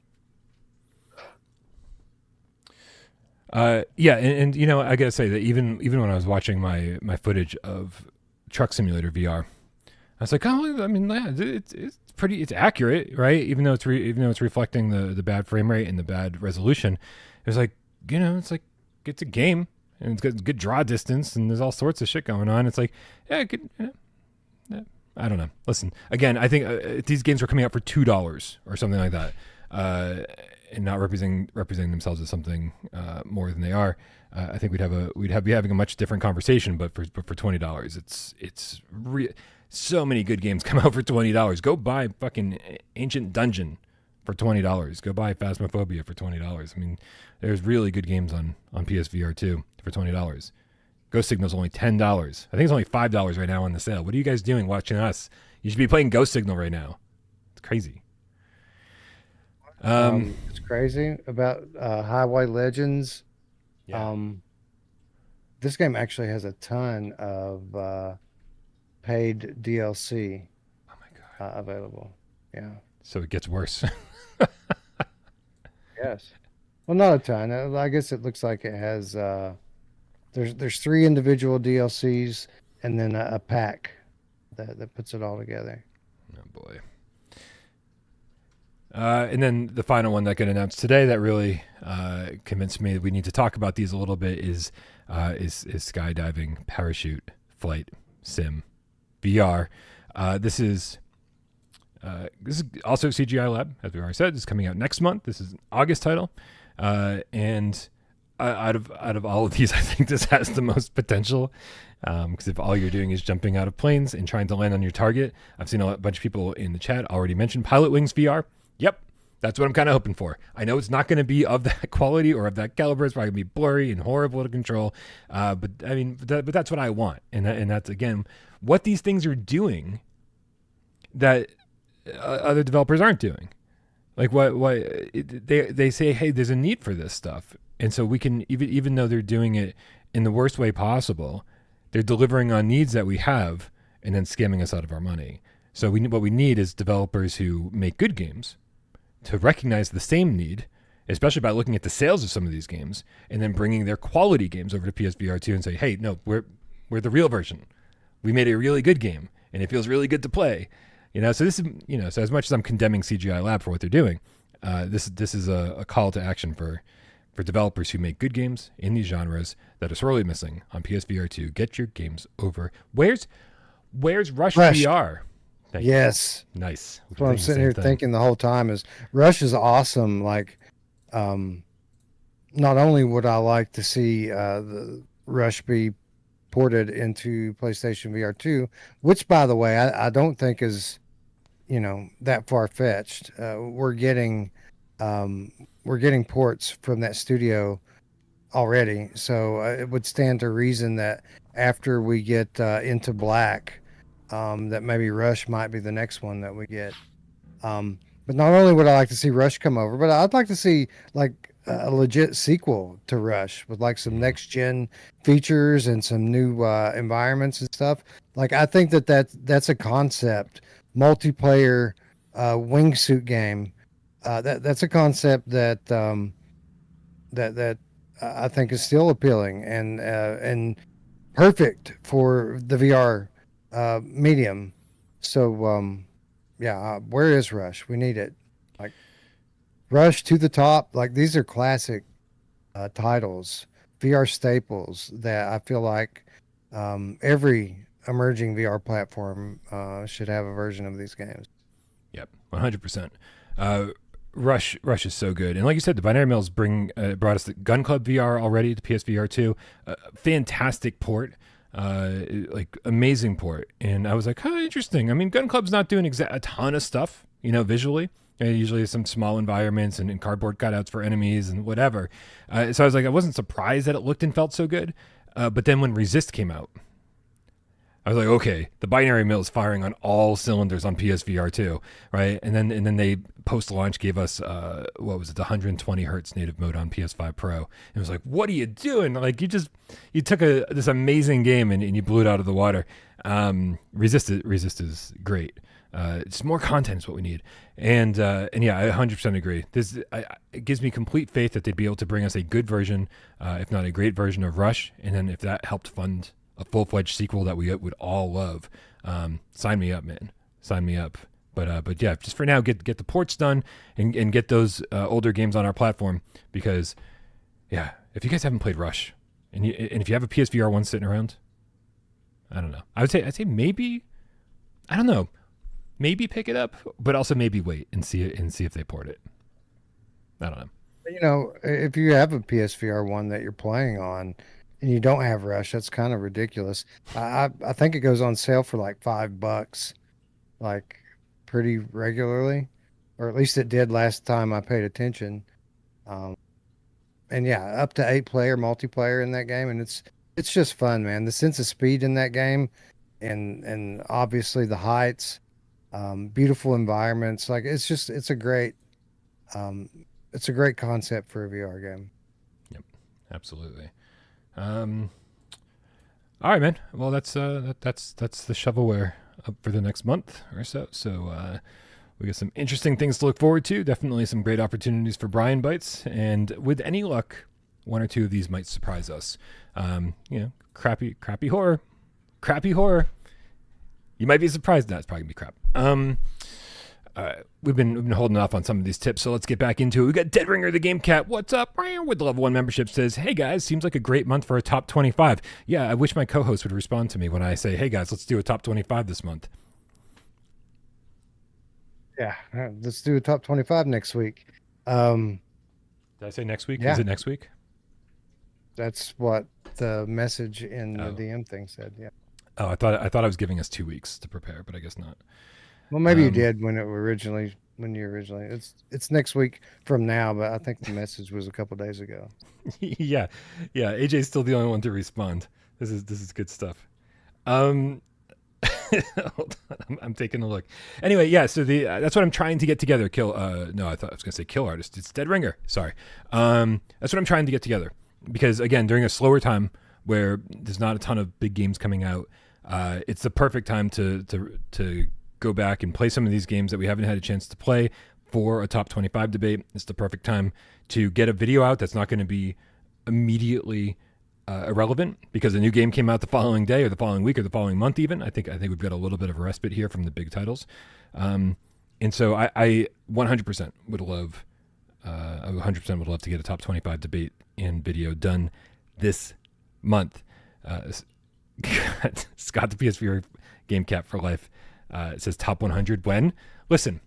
Yeah, and you know, I gotta say that even when I was watching my footage of Truck Simulator VR, I was like, oh, I mean, yeah, it's accurate, right? Even though it's reflecting the bad frame rate and the bad resolution, it's like, you know, it's a game and it's got good draw distance and there's all sorts of shit going on. It's like, yeah, it could, you know, yeah, I don't know. Listen, again, I think if these games were coming out for $2 or something like that, and not representing themselves as something more than they are, I think we'd be having a much different conversation. But for $20, it's so many good games come out for $20. Go buy fucking Ancient Dungeon for $20. Go buy Phasmophobia for $20. I mean, there's really good games on PSVR2 for $20. Ghost Signal's only $10. I think it's only $5 right now on the sale. What are you guys doing watching us? You should be playing Ghost Signal right now. It's crazy. It's crazy about Highway Legends. Yeah. This game actually has a ton of paid DLC. Oh my god. Available. Yeah. So it gets worse. Yes. Well, not a ton. I guess it looks like it has. There's 3 individual DLCs and then a pack that puts it all together. Oh boy. And then the final one that got announced today that really convinced me that we need to talk about these a little bit is skydiving parachute flight sim VR. This is also CGI Lab, as we already said. It's coming out next month. This is an August title, and out of all of these, I think this has the most potential. Because if all you're doing is jumping out of planes and trying to land on your target, I've seen a bunch of people in the chat already mention Pilot Wings VR. Yep, that's what I'm kind of hoping for. I know it's not going to be of that quality or of that caliber. It's probably going to be blurry and horrible to control. But I mean, but that's what I want. And that's, again, what these things are doing that other developers aren't doing. Like they say, hey, there's a need for this stuff. And so we can, even though they're doing it in the worst way possible, they're delivering on needs that we have and then scamming us out of our money. So what we need is developers who make good games to recognize the same need, especially by looking at the sales of some of these games, and then bringing their quality games over to PSVR2 and say, hey, no, we're the real version. We made a really good game, and it feels really good to play. You know, so this is, you know, so as much as I'm condemning CGI Lab for what they're doing, this is a call to action for developers who make good games in these genres that are sorely missing on PSVR2. Get your games over. Where's Rush VR? Yes. Nice. That's what I'm sitting here thinking the whole time is Rush is awesome. Like, not only would I like to see the Rush be ported into PlayStation VR2, which, by the way, I don't think is, you know, that far-fetched. We're getting ports from that studio already, so it would stand to reason that after we get Into Black, that maybe Rush might be the next one that we get. But not only would I like to see Rush come over, but I'd like to see like a legit sequel to Rush with like some next gen features and some new environments and stuff. Like, I think that's a concept, multiplayer wingsuit game. That's a concept that that I think is still appealing and perfect for the VR medium. So yeah, where is Rush? We need it. Like, Rush to the top. Like, these are classic titles, VR staples that I feel like every emerging VR platform should have a version of these games. Yep, 100%. Rush is so good, and like you said, the Binary Mills brought us the Gun Club VR already to PSVR 2. Fantastic port. like amazing port. And I was like, huh, interesting. I mean, Gun Club's not doing a ton of stuff, visually. Usually some small environments and cardboard cutouts for enemies and whatever. So I was like, I wasn't surprised that it looked and felt so good. But then when Resist came out, I was like, okay, the binary mill is firing on all cylinders on PSVR2, right? And then they post launch gave us the 120 hertz native mode on PS5 Pro. And it was like, what are you doing? Like you took this amazing game and you blew it out of the water. Resist is great. It's more content is what we need. And yeah, I 100% agree. It gives me complete faith that they'd be able to bring us a good version, if not a great version of Rush. And then if that helped fund a full-fledged sequel that we would all love, sign me up, man. Sign me up. But yeah, just for now, get the ports done and get those older games on our platform, because yeah, if you guys haven't played Rush and if you have a PSVR 1 sitting around, I don't know. I'd say maybe, I don't know, maybe pick it up, but also maybe wait and see if they port it. I don't know. If you have a PSVR 1 that you're playing on and you don't have Rush, that's kind of ridiculous. I think it goes on sale for like $5, like pretty regularly, or at least it did last time I paid attention. And yeah, up to 8-player multiplayer in that game, and it's just fun, man. The sense of speed in that game, and obviously the heights, beautiful environments. Like it's a great concept for a VR game. Yep, absolutely. All right, man. Well, that's the shovelware up for the next month or so. So we got some interesting things to look forward to. Definitely some great opportunities for Bryan bites, and with any luck, one or two of these might surprise us. Crappy horror. You might be surprised. That's probably gonna be crap. We've been holding off on some of these tips, so let's get back into it. We got Deadringer the Gamecat. What's up? Bryan with the level 1 membership says, hey guys, seems like a great month for a top 25. Yeah, I wish my co-host would respond to me when I say, hey guys, let's do a top 25 this month. Yeah, let's do a top 25 next week. Did I say next week? Yeah. Is it next week? That's what the message in the DM thing said. Yeah. Oh, I thought I was giving us 2 weeks to prepare, but I guess not. Well, maybe you did when you originally. It's next week from now, but I think the message was a couple days ago. yeah. AJ's still the only one to respond. This is good stuff. Hold on, I'm taking a look. Anyway, yeah. So that's what I'm trying to get together. I thought I was gonna say Kill Artist. It's Deadringer. Sorry. That's what I'm trying to get together, because again, during a slower time where there's not a ton of big games coming out, it's the perfect time to go back and play some of these games that we haven't had a chance to play for a top 25 debate. It's the perfect time to get a video out that's not going to be immediately irrelevant because a new game came out the following day or the following week or the following month even. I think we've got a little bit of a respite here from the big titles. And so I 100% would love to get a top 25 debate and video done this month. Scott the PSVR Gamecat for life. It says top 100 when? Listen,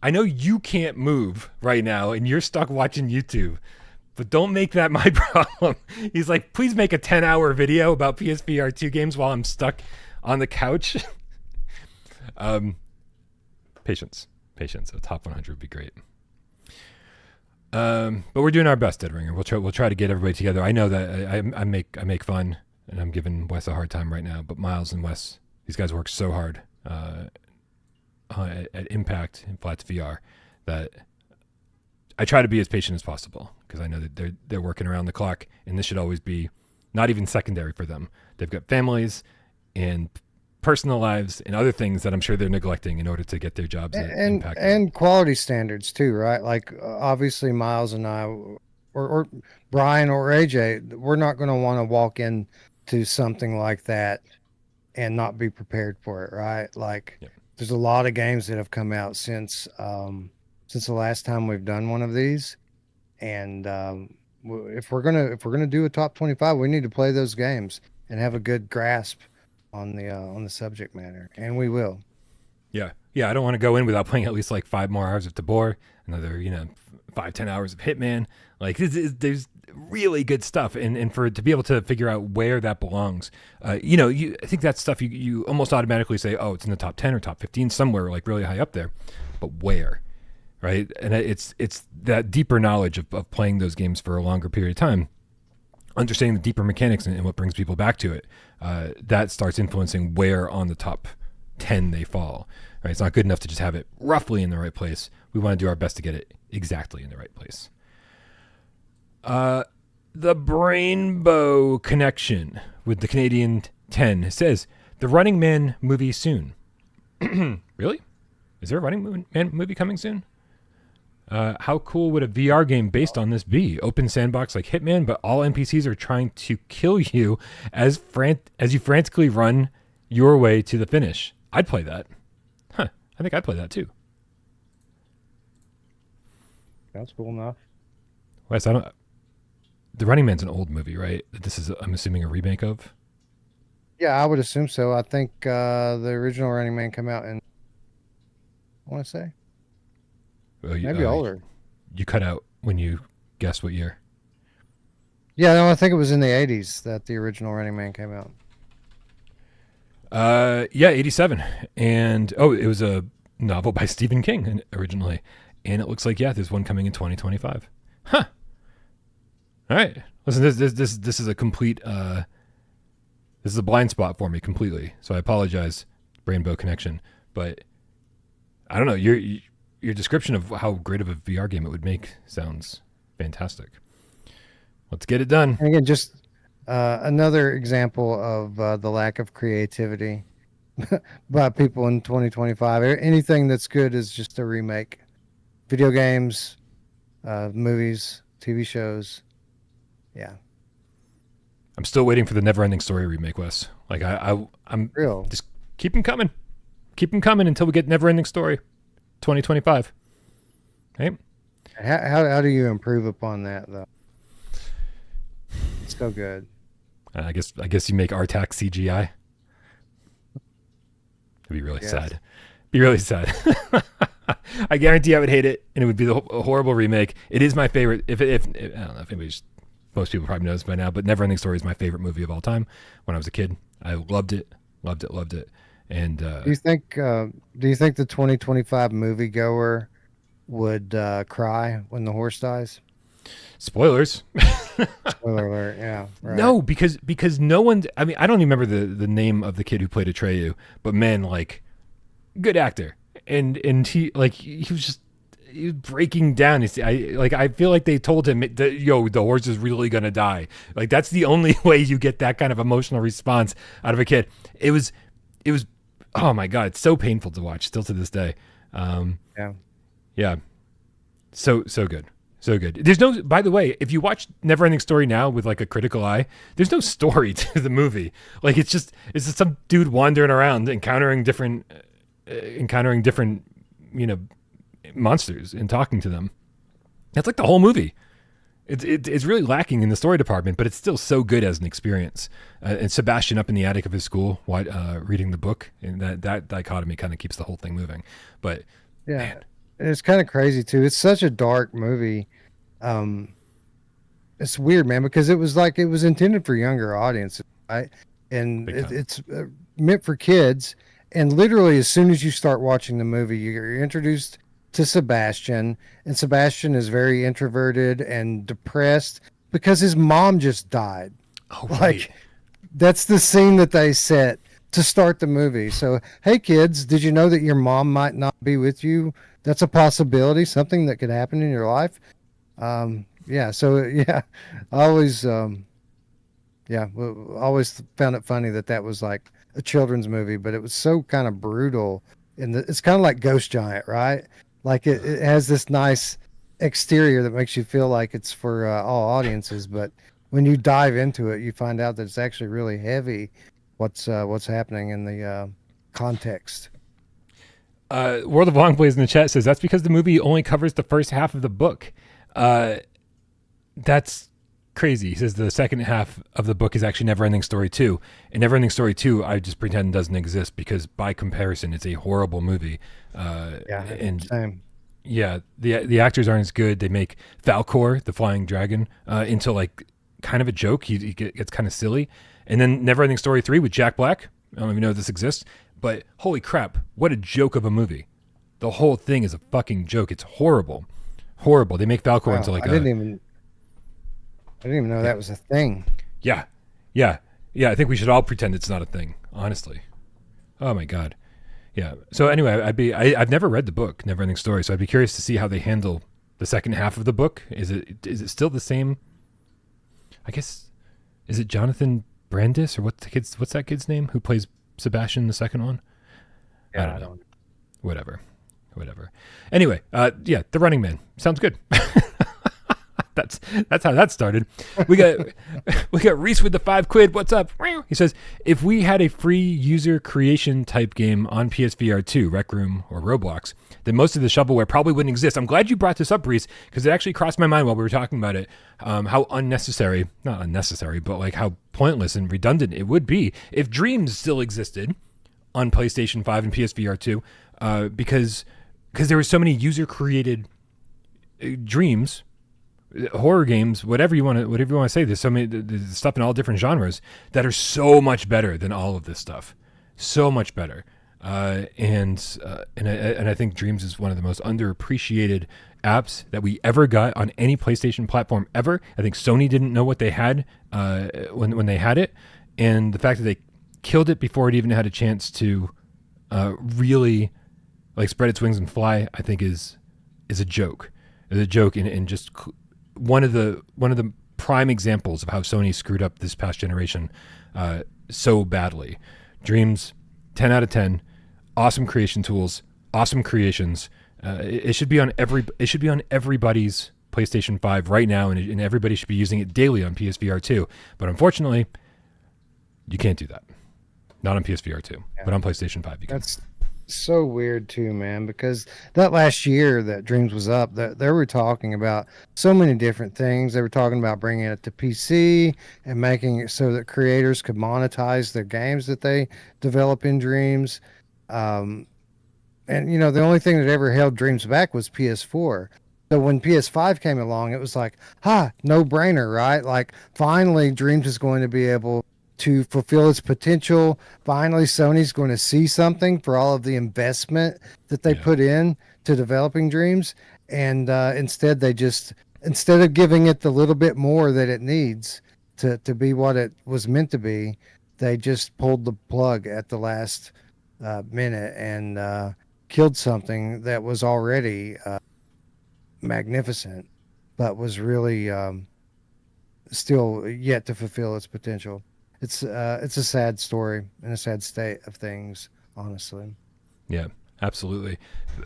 I know you can't move right now and you're stuck watching YouTube, but don't make that my problem. He's like, please make a 10-hour video about PSVR2 games while I'm stuck on the couch. Patience. A top 100 would be great. But we're doing our best, Deadringer. We'll try to get everybody together. I know that I make fun, and I'm giving Wes a hard time right now, but Miles and Wes, these guys work so hard at Impact and Flats VR that I try to be as patient as possible, because I know that they're working around the clock, and this should always be not even secondary for them. They've got families and personal lives and other things that I'm sure they're neglecting in order to get their jobs at Impact. And quality standards too, right? Like obviously Miles and I, or Bryan or AJ, we're not going to want to walk into something like that and not be prepared for it, right? Like there's a lot of games that have come out since the last time we've done one of these, and if we're gonna do a top 25, we need to play those games and have a good grasp on the subject matter, and we will. Yeah. I don't want to go in without playing at least like 5 more hours of Tabor, another 5-10 hours of Hitman. Like there's really good stuff, and for it to be able to figure out where that belongs, I think that's stuff you almost automatically say, oh, it's in the top 10 or top 15 somewhere, like really high up there, but where, right? And it's that deeper knowledge of playing those games for a longer period of time, understanding the deeper mechanics and what brings people back to it, that starts influencing where on the top 10 they fall. Right? It's not good enough to just have it roughly in the right place. We want to do our best to get it exactly in the right place. The Brainbow Connection with the Canadian 10 says, the Running Man movie soon. Really? Is there a Running Man movie coming soon? How cool would a VR game based on this be? Open sandbox like Hitman, but all NPCs are trying to kill you as you frantically run your way to the finish. I'd play that. Huh. I think I'd play that too. That's cool enough. Wes, The Running Man's an old movie, right? This is, I'm assuming, a remake of? Yeah, I would assume so. I think the original Running Man came out in, I want to say, maybe older. You cut out when you guessed what year. Yeah, no, I think it was in the 80s that the original Running Man came out. Yeah, 87. And, it was a novel by Stephen King originally. And it looks like, there's one coming in 2025. Huh. All right. Listen, this is a complete, this is a blind spot for me completely. So I apologize, Brainbow Connection. But I don't know, your description of how great of a VR game it would make sounds fantastic. Let's get it done. And again, just another example of the lack of creativity by people in 2025. Anything that's good is just a remake. Video games, movies, TV shows. Yeah. I'm still waiting for the Neverending Story remake, Wes. Like I'm real. Just keep them coming. Keep them coming until we get Neverending Story 2025. Hey. How do you improve upon that though? It's so good. I guess you make RTAC CGI. It'd be really sad. Be really sad. I guarantee I would hate it, and it would be a horrible remake. It is my favorite. If I don't know if anybody's, most people probably know this by now, but Neverending Story is my favorite movie of all time. When I was a kid, I loved it. And do you think the 2025 moviegoer would cry when the horse dies? Spoilers. Spoiler alert. Yeah. Right. No, because no one. I mean, I don't even remember the name of the kid who played Atreyu, but man, like, good actor. And he was breaking down. I feel like they told him that, the horse is really gonna die. Like, that's the only way you get that kind of emotional response out of a kid. It was oh my god, it's so painful to watch still to this day. Yeah. So good. So good. There's no, by the way, if you watch Neverending Story now with like a critical eye, there's no story to the movie. Like, it's just some dude wandering around encountering different monsters and talking to them. That's like the whole movie. It's really lacking in the story department, but it's still so good as an experience. And Sebastian up in the attic of his school, reading the book, and that dichotomy kind of keeps the whole thing moving. But yeah, man. It's kind of crazy too. It's such a dark movie. It's weird, man, because it was intended for younger audiences, right? And it's meant for kids. And literally, as soon as you start watching the movie, you're introduced to Sebastian, and Sebastian is very introverted and depressed because his mom just died. Oh, right. Like, that's the scene that they set to start the movie. So, hey kids, did you know that your mom might not be with you? That's a possibility, something that could happen in your life. I always found it funny that was like a children's movie, but it was so kind of brutal. And it's kind of like Ghost Giant, right? Like it has this nice exterior that makes you feel like it's for all audiences, but when you dive into it, you find out that it's actually really heavy. What's happening in the context? World of Longplays in the chat says that's because the movie only covers the first half of the book. That's crazy. He says the second half of the book is actually Neverending Story 2. And Neverending Story 2, I just pretend doesn't exist because by comparison, it's a horrible movie. Same. Yeah, the actors aren't as good. They make Falcor, the flying dragon, into like kind of a joke. He gets kind of silly. And then Neverending Story 3 with Jack Black. I don't even know if this exists, but holy crap, what a joke of a movie. The whole thing is a fucking joke. It's horrible. Horrible. They make Falcor into Wow, like I didn't even know yeah. that was a thing. Yeah. Yeah. Yeah, I think we should all pretend it's not a thing, honestly. Oh my god. Yeah. So anyway, I've never read the book, Neverending Story, so I'd be curious to see how they handle the second half of the book. Is it still the same? I guess is it Jonathan Brandis or what's that kid's name who plays Sebastian the second one? I don't know. Whatever. Anyway, yeah, The Running Man sounds good. That's how that started. We got Reese with the £5. What's up? He says, if we had a free user creation type game on PSVR2, Rec Room, or Roblox, then most of the shovelware probably wouldn't exist. I'm glad you brought this up, Reese, because it actually crossed my mind while we were talking about it. How unnecessary, not unnecessary, but like how pointless and redundant it would be if Dreams still existed on PlayStation 5 and PSVR2, because there were so many user created dreams, horror games, whatever you want to say. There's so many there's stuff in all different genres that are so much better than all of this stuff, so much better. And I think Dreams is one of the most underappreciated apps that we ever got on any PlayStation platform ever. I think Sony didn't know what they had when they had it, and the fact that they killed it before it even had a chance to really like spread its wings and fly, I think is a joke. Is a joke, and just one of the prime examples of how Sony screwed up this past generation so badly. Dreams, 10 out of 10. Awesome creation tools, awesome creations. It should be on everybody's PlayStation 5 right now, and everybody should be using it daily on PSVR 2. But unfortunately, you can't do that. Not on PSVR 2, but on PlayStation 5 you can. That's so weird too, man, because that last year that Dreams was up, that they were talking about so many different things. They were talking about bringing it to PC and making it so that creators could monetize their games that they develop in Dreams. And the only thing that ever held Dreams back was PS4. So when PS5 came along, it was like, no brainer, right? Like finally Dreams is going to be able to fulfill its potential. Finally, Sony's going to see something for all of the investment that they put in to developing Dreams. And instead of giving it the little bit more that it needs to be what it was meant to be, they just pulled the plug at the last minute and killed something that was already magnificent, but was really still yet to fulfill its potential. It's a sad story and a sad state of things, honestly. Yeah, absolutely.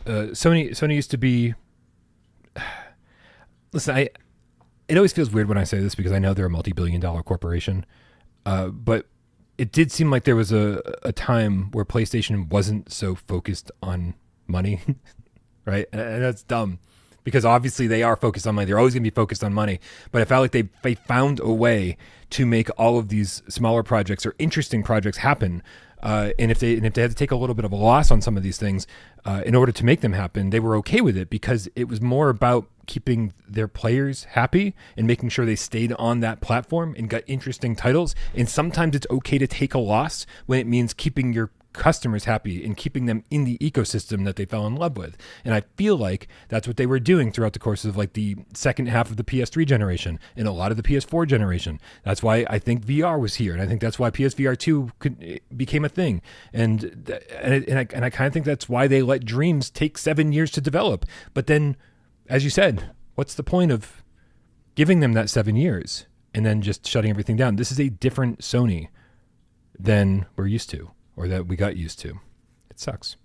Sony used to be. Listen, it always feels weird when I say this because I know they're a multi-billion-dollar corporation, but it did seem like there was a time where PlayStation wasn't so focused on money, right? And that's dumb. Because obviously they are focused on money. They're always going to be focused on money. But I felt like they found a way to make all of these smaller projects or interesting projects happen. And if they had to take a little bit of a loss on some of these things in order to make them happen, they were okay with it because it was more about keeping their players happy and making sure they stayed on that platform and got interesting titles. And sometimes it's okay to take a loss when it means keeping your customers happy and keeping them in the ecosystem that they fell in love with. And I feel like that's what they were doing throughout the course of like the second half of the PS3 generation and a lot of the PS4 generation. That's why I think VR was here, and I think that's why PSVR2 became a thing. And I kind of think that's why they let Dreams take 7 years to develop. But then, as you said, what's the point of giving them that 7 years and then just shutting everything down? This is a different Sony than we're used to, or that we got used to. It sucks.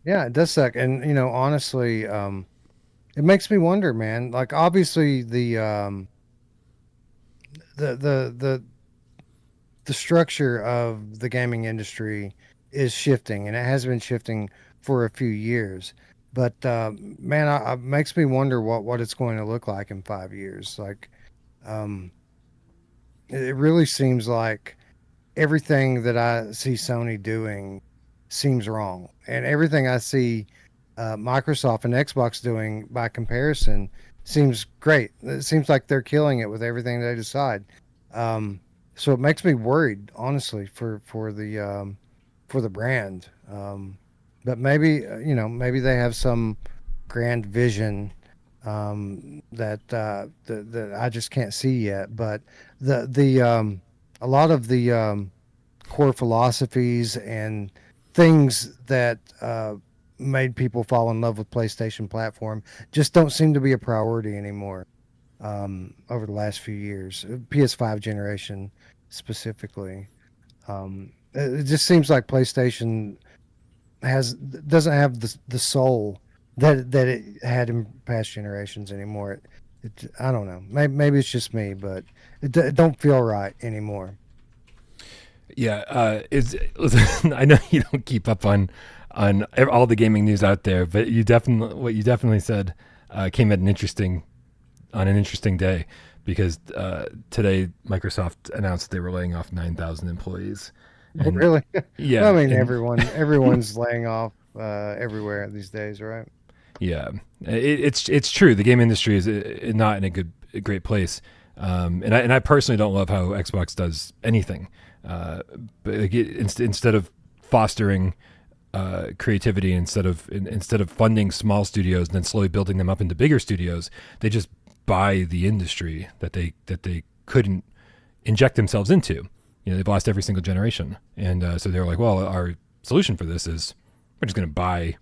Yeah, it does suck. And, honestly, it makes me wonder, man. Like, obviously, the structure of the gaming industry is shifting, and it has been shifting for a few years. But, man, it makes me wonder what it's going to look like in 5 years. Like, it really seems like everything that I see Sony doing seems wrong, and everything I see Microsoft and Xbox doing by comparison seems great. It seems like they're killing it with everything they decide. So it makes me worried, honestly, for the brand. But maybe maybe they have some grand vision that I just can't see yet. But the a lot of the core philosophies and things that made people fall in love with PlayStation platform just don't seem to be a priority anymore over the last few years. PS5 generation specifically. It just seems like PlayStation doesn't have the soul that it had in past generations anymore. I don't know. Maybe it's just me, but it don't feel right anymore. Yeah, listen, I know you don't keep up on all the gaming news out there, but what you definitely said came at an interesting day, because today Microsoft announced they were laying off 9,000 employees. And, really? Yeah. Well, I mean, everyone's laying off everywhere these days, right? Yeah, it's true. The game industry is not in a great place, and I personally don't love how Xbox does anything. But like instead of fostering creativity, instead of funding small studios and then slowly building them up into bigger studios, they just buy the industry that they couldn't inject themselves into. They've lost every single generation, and so they're like, well, our solution for this is we're just going to buy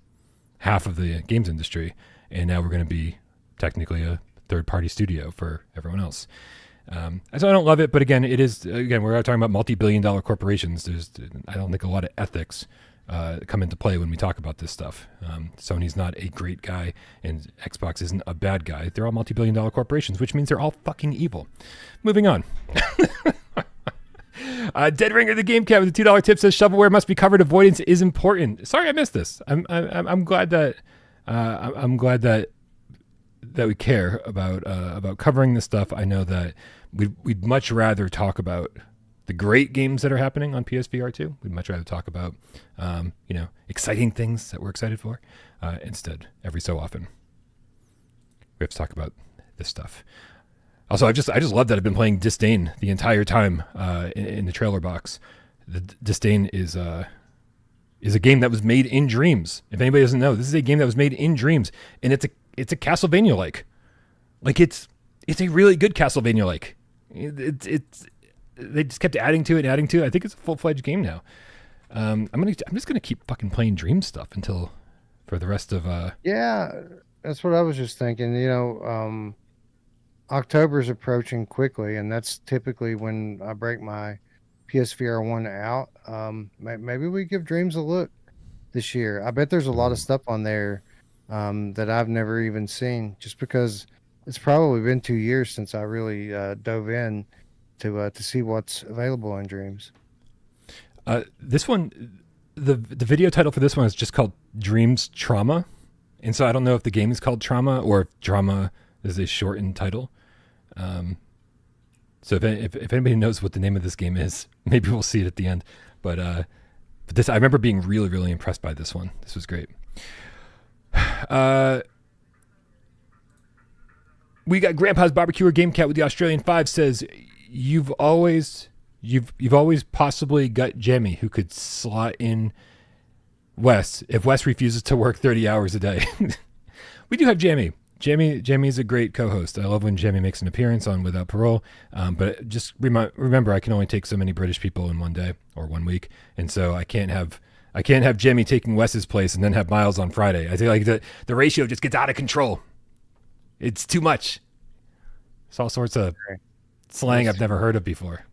half of the games industry, and now we're going to be technically a third-party studio for everyone else. So I don't love it, but again, we're talking about multi-billion-dollar corporations. I don't think a lot of ethics come into play when we talk about this stuff. Sony's not a great guy, and Xbox isn't a bad guy. They're all multi-billion-dollar corporations, which means they're all fucking evil. Moving on. Dead Ringer, the Gamecat with a $2 tip, says shovelware must be covered. Avoidance is important. Sorry, I missed this. I'm glad that we care about covering this stuff. I know that we'd much rather talk about the great games that are happening on PSVR2. We'd much rather talk about exciting things that we're excited for. Instead, every so often, we have to talk about this stuff. Also, I just love that I've been playing Disdain the entire time in the trailer box. The Disdain is a game that was made in Dreams. If anybody doesn't know, this is a game that was made in Dreams, and it's a Castlevania-like. Like it's a really good Castlevania-like. They just kept adding to it. I think it's a full-fledged game now. I'm just gonna keep fucking playing Dream stuff until for the rest of. Yeah, that's what I was just thinking. October's approaching quickly, and that's typically when I break my PSVR1 out. Maybe we give Dreams a look this year. I bet there's a lot of stuff on there that I've never even seen, just because it's probably been 2 years since I really dove in to see what's available in Dreams. This one, the video title for this one is just called Dreams Trauma, and so I don't know if the game is called Trauma or if Trauma is a shortened title. So if anybody knows what the name of this game is, maybe we'll see it at the end. But this, I remember being really, really impressed by this one. This was great. We got Grandpa's Barbecue or Gamecat with the Australian 5 says, you've always possibly got Jemmy who could slot in Wes if Wes refuses to work 30 hours a day. We do have Jamie. Jamie's a great co-host. I love when Jamie makes an appearance on Without Parole. But just remember, I can only take so many British people in one day or 1 week, and so I can't have Jamie taking Wes's place and then have Miles on Friday. I feel like the ratio just gets out of control. It's too much. It's all sorts of slang I've never heard of before.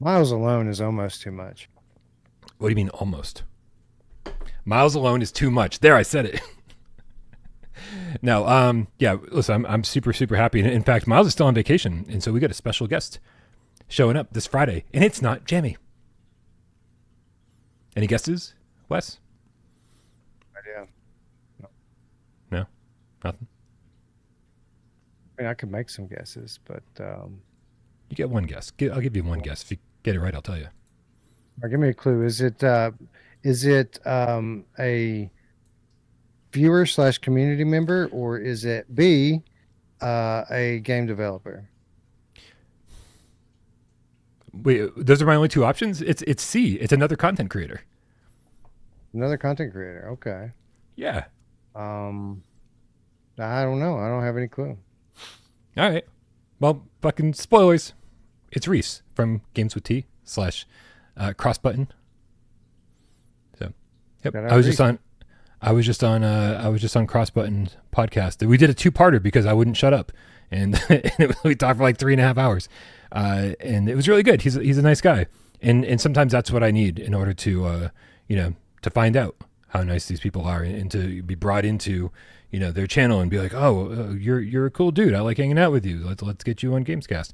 Miles alone is almost too much. What do you mean almost? Miles alone is too much. There, I said it. No, yeah, listen, I'm super, super happy. In fact, Miles is still on vacation, and so we got a special guest showing up this Friday, and it's not Jamie. Any guesses, Wes? Idea. No? Nothing? I mean, I could make some guesses, but... You get one guess. I'll give you one guess. If you get it right, I'll tell you. Give me a clue. Is it a viewer slash community member, or is it B, a game developer? Wait, those are my only two options. It's C. It's another content creator. Another content creator. Okay. Yeah. I don't know. I don't have any clue. All right. Well, fucking spoilers. It's Reese from Games with T / Cross Button. So, yep. I was just on Cross Button podcast. We did a 2-parter because I wouldn't shut up, and we talked for like 3.5 hours, and it was really good. He's a nice guy, and sometimes that's what I need in order to to find out how nice these people are and to be brought into their channel and be like, oh, you're a cool dude. I like hanging out with you. Let's get you on Gamescast.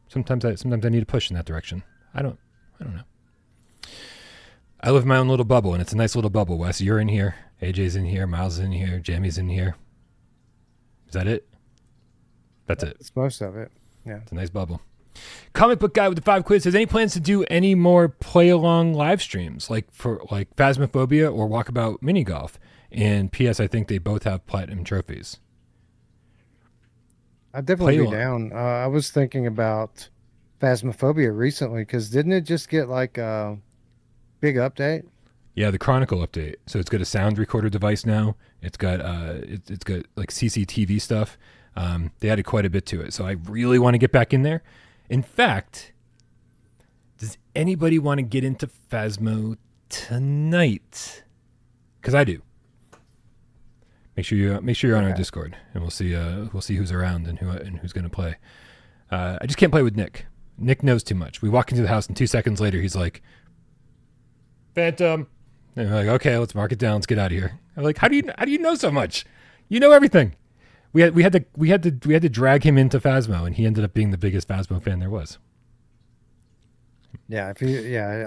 Sometimes I need a push in that direction. I don't know. I live in my own little bubble, and it's a nice little bubble. Wes, you're in here. AJ's in here. Miles is in here. Jamie's in here. Is that it? That's it. It's most of it. Yeah. It's a nice bubble. Comic book guy with the 5 quiz says, any plans to do any more play along live streams like Phasmophobia or Walkabout Mini Golf? And P.S. I think they both have platinum trophies. I'd definitely be down. I was thinking about Phasmophobia recently because didn't it just get like a big update? Yeah, the Chronicle update. So it's got a sound recorder device now. It's got it's got like CCTV stuff. They added quite a bit to it. So I really want to get back in there. In fact, does anybody want to get into Phasmo tonight? Because I do. Make sure you're on our Discord, and we'll see who's around and who's going to play. I just can't play with Nick. Nick knows too much. We walk into the house, and 2 seconds later, he's like, "Phantom," and we're like, "Okay, let's mark it down. Let's get out of here." I'm like, "How do you know so much? You know everything." We had to drag him into Phasmo, and he ended up being the biggest Phasmo fan there was. Yeah,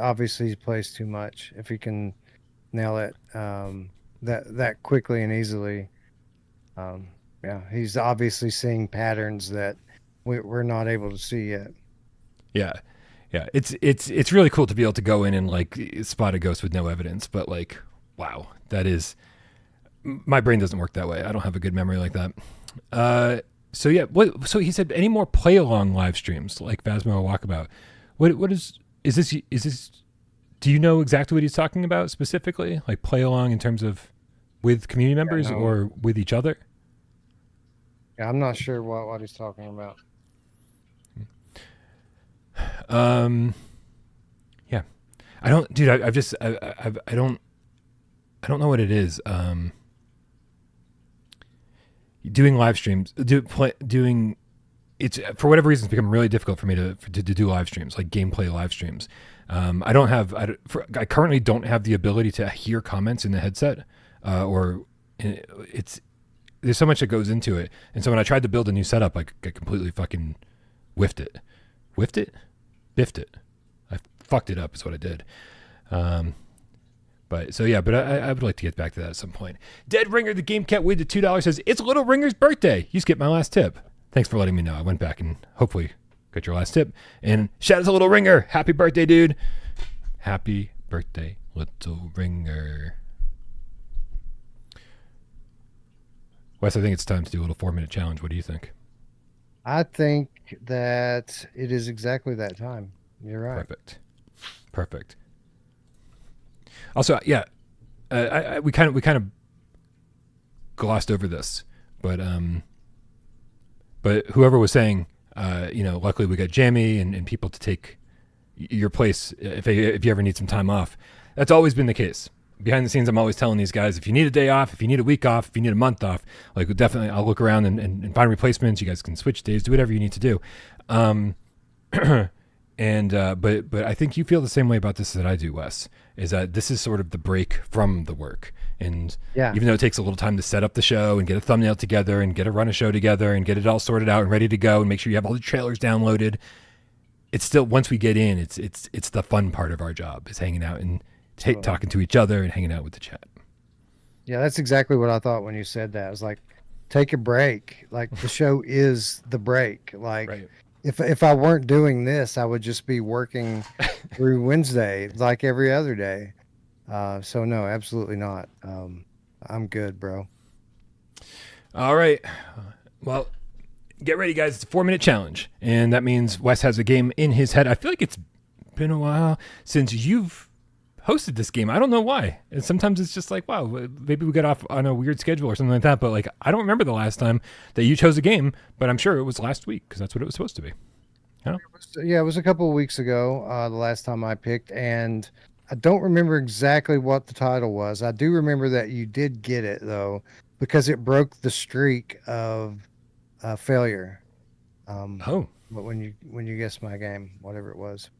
obviously he plays too much. If he can nail it that quickly and easily, he's obviously seeing patterns that we're not able to see yet. Yeah, it's really cool to be able to go in and like spot a ghost with no evidence, but like, wow, that is, my brain doesn't work that way. I don't have a good memory like that. So he said any more play along live streams like Phasmo or Walkabout. What is this? Do you know exactly what he's talking about specifically? Like play along in terms of with community members or with each other? Yeah, I'm not sure what he's talking about. Yeah, I don't, dude. I don't know what it is. Doing live streams, doing it's for whatever reason it's become really difficult for me to do live streams, like gameplay live streams. I currently don't have the ability to hear comments in the headset, or there's so much that goes into it. And so when I tried to build a new setup, I completely fucking biffed it. I fucked it up is what I did. But I would like to get back to that at some point. Dead Ringer, the Gamecat with the $2 says, it's Little Ringer's birthday. You skipped my last tip. Thanks for letting me know. I went back and hopefully got your last tip. And shout out to Little Ringer. Happy birthday, dude. Happy birthday, Little Ringer. Wes, I think it's time to do a little 4-minute challenge. What do you think? I think that it is exactly that time. You're right. Perfect. Also, yeah, we kind of glossed over this, but whoever was saying, luckily we got Jamie and people to take your place if you ever need some time off. That's always been the case. Behind the scenes, I'm always telling these guys, if you need a day off, if you need a week off, if you need a month off, like definitely I'll look around and find replacements. You guys can switch days, do whatever you need to do. But I think you feel the same way about this that I do, Wes, is that this is sort of the break from the work. And even though it takes a little time to set up the show and get a thumbnail together and run a show together and get it all sorted out and ready to go and make sure you have all the trailers downloaded, it's still, once we get in, it's the fun part of our job is hanging out and talking to each other and hanging out with the chat. Yeah, that's exactly what I thought when you said that. I was like, take a break. Like the show is the break. Like right. If I weren't doing this, I would just be working through Wednesday like every other day. So no, absolutely not. I'm good, bro. All right. Well, get ready, guys. It's a 4-minute challenge, and that means Wes has a game in his head. I feel like it's been a while since you've hosted this game. I don't know why. And sometimes it's just like, wow, maybe we got off on a weird schedule or something like that. But like, I don't remember the last time that you chose a game, but I'm sure it was last week because that's what it was supposed to be. Yeah, it was a couple of weeks ago, the last time I picked, and I don't remember exactly what the title was. I do remember that you did get it though, because it broke the streak of failure. Oh, But when you guessed my game, whatever it was.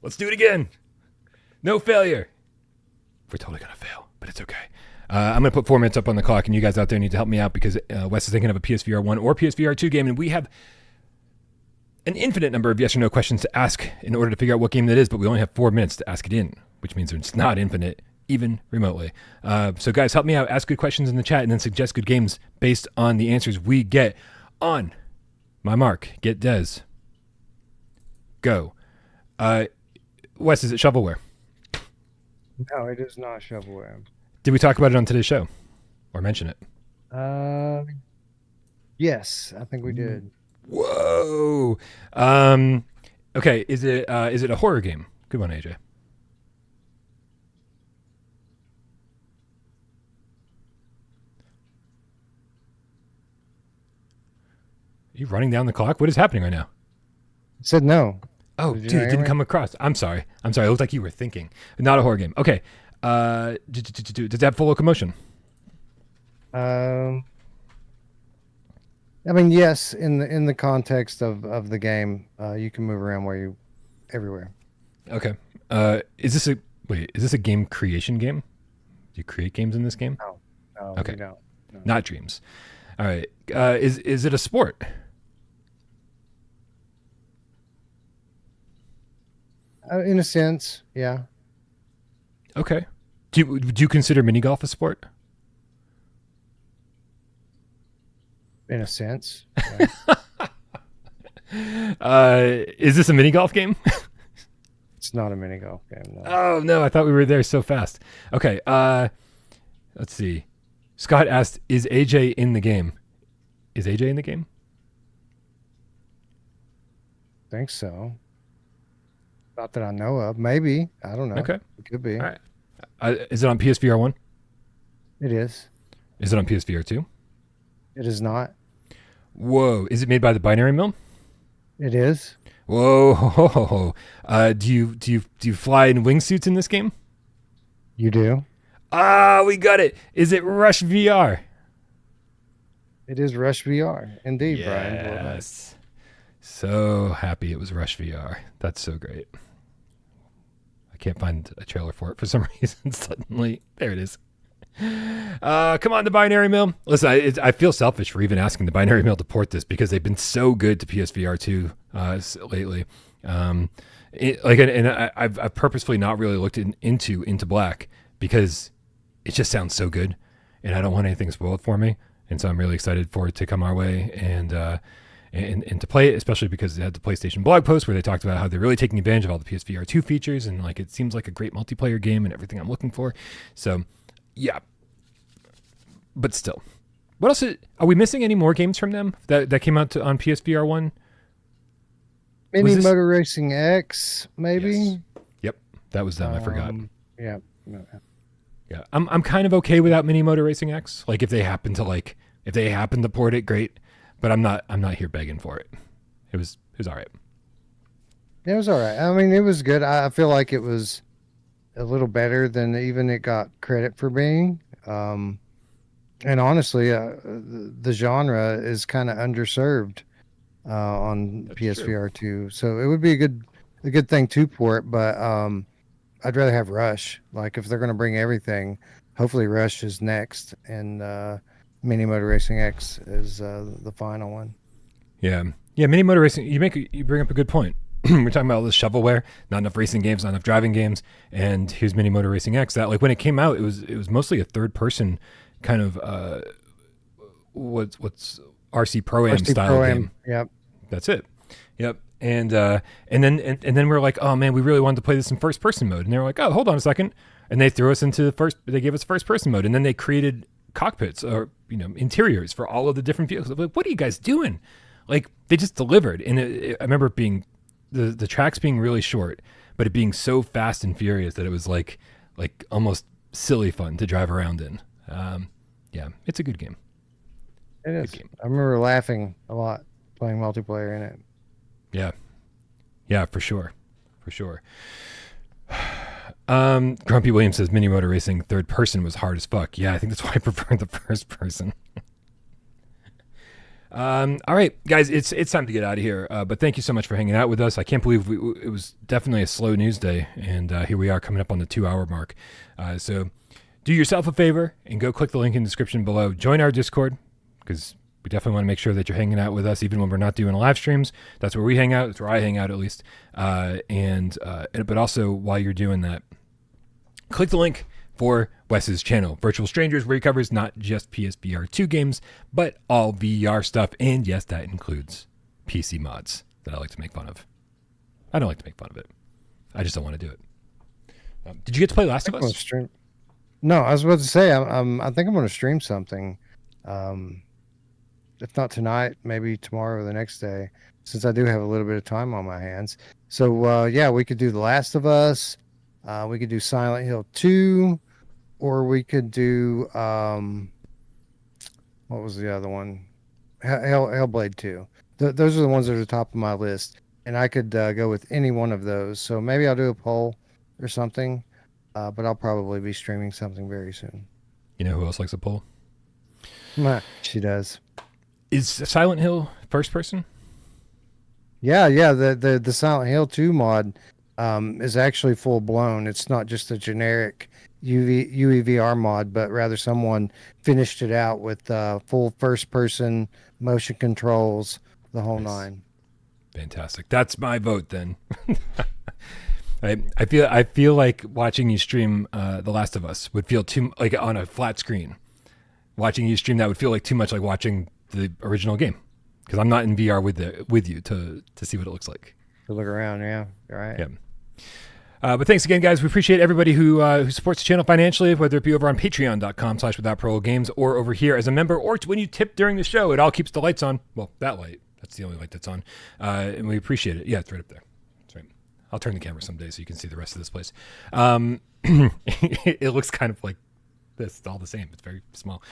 let's do it again. No failure. We're totally going to fail, but it's okay. I'm going to put 4 minutes up on the clock, and you guys out there need to help me out because Wes is thinking of a PSVR 1 or PSVR 2 game, and we have an infinite number of yes or no questions to ask in order to figure out what game that is, but we only have 4 minutes to ask it in, which means it's not infinite, even remotely. So guys, help me out. Ask good questions in the chat, and then suggest good games based on the answers we get. On my mark, get Des. Go. Wes, is it Shovelware? No, it is not Shovelware. Did we talk about it on today's show or mention it? Yes, I think we did. Whoa. Okay. Is it a horror game? Good one, AJ. Are you running down the clock? What is happening right now? It said no. Oh, dude, it didn't come across. I'm sorry. It looked like you were thinking. Not a horror game. Okay. Does it have full locomotion? I mean, yes, in the context of the game, you can move around everywhere. Okay. Is this a game creation game? Do you create games in this game? No, okay. We don't. No. Not dreams. All right. Is it a sport? In a sense, yeah. Okay. Do you consider mini golf a sport? In a sense. Yeah. Is this a mini golf game? It's not a mini golf game. No. Oh no, I thought we were there so fast. Okay. Let's see. Scott asked, "Is AJ in the game?" Is AJ in the game? I think so. Not that I know of. Maybe. I don't know. Okay. It could be. All right. Is it on PSVR 1? It is. Is it on PSVR 2? It is not. Whoa. Is it made by the Binary Mill? It is. Whoa. Do you fly in wingsuits in this game? You do. Ah, we got it. Is it Rush VR? It is Rush VR. Indeed, Bryan. Yes. So happy it was Rush VR. That's so great. I can't find a trailer for it for some reason. Suddenly, there it is. Come on, the Binary Mill. Listen, I feel selfish for even asking the Binary Mill to port this because they've been so good to PSVR 2 lately. I've purposefully not really looked into Black because it just sounds so good, and I don't want anything spoiled for me. And so I'm really excited for it to come our way and to play it, especially because it had the PlayStation blog post where they talked about how they're really taking advantage of all the PSVR 2 features, and like it seems like a great multiplayer game and everything I'm looking for. So, yeah. But still, what else? Are we missing any more games from them that came out on PSVR 1? Mini Motor Racing X, maybe. Yes. Yep, that was them. I forgot. Yeah. Yeah, I'm kind of okay without Mini Motor Racing X. Like if they happen to port it, great. But I'm not here begging for it. It was all right. It was all right. I mean, it was good. I feel like it was a little better than even it got credit for being. And honestly, the genre is kind of underserved on PSVR 2. So it would be a good thing to port, but I'd rather have Rush. Like if they're going to bring everything, hopefully Rush is next, and Mini Motor Racing X is the final one. Yeah, Mini Motor Racing. You bring up a good point. We're talking about all this shovelware, not enough racing games, not enough driving games, and here's Mini Motor Racing X. That like when it came out, it was mostly a third person kind of what's RC Pro-Am style game. Yep, that's it. Yep. And then we're like, oh man, we really wanted to play this in first person mode, and they were like, oh, hold on a second, and they threw us into they gave us first person mode, and then they created cockpits or interiors for all of the different vehicles. I'm like, what are you guys doing? Like, they just delivered. And I remember it being the tracks being really short, but it being so fast and furious that it was like almost silly fun to drive around in. Yeah, it's a good game. It is. I remember laughing a lot playing multiplayer in it. Yeah, for sure. Grumpy Williams says mini motor racing third person was hard as fuck. Yeah, I think that's why I prefer the first person. All right, guys, it's time to get out of here. But thank you so much for hanging out with us. I can't believe it was definitely a slow news day, and here we are coming up on the 2-hour mark. So do yourself a favor and go click the link in the description below. Join our Discord, because we definitely want to make sure that you're hanging out with us even when we're not doing live streams. That's where we hang out. That's where I hang out, at least. But also, while you're doing that, click the link for Wes's channel, Virtual Strangers, where he covers not just PSVR2 games, but all VR stuff. And yes, that includes PC mods that I like to make fun of. I don't like to make fun of it. I just don't want to do it. Did you get to play Last of Us? No, I was about to say, I think I'm going to stream something. If not tonight, maybe tomorrow or the next day, since I do have a little bit of time on my hands. So, yeah, we could do The Last of Us. We could do Silent Hill 2, or we could do, what was the other one? Hellblade 2. Those are the ones that are the top of my list, and I could go with any one of those. So maybe I'll do a poll or something, but I'll probably be streaming something very soon. You know who else likes a poll? She does. Is Silent Hill first person? Yeah. The Silent Hill 2 mod is actually full blown. It's not just a generic UEVR mod, but rather someone finished it out with full first person motion controls, the whole nine. Fantastic. That's my vote then. I feel like watching you stream The Last of Us would feel too like on a flat screen. Watching you stream that would feel like too much like watching the original game, because I'm not in VR with you to see what it looks like. To look around, yeah, right. Yeah. But thanks again, guys. We appreciate everybody who supports the channel financially, whether it be over on patreon.com/withoutparole or over here as a member, or when you tip during the show. It all keeps the lights on. Well, that light. That's the only light that's on. And we appreciate it. Yeah, it's right up there. That's right. I'll turn the camera someday so you can see the rest of this place. It looks kind of like this. It's all the same. It's very small.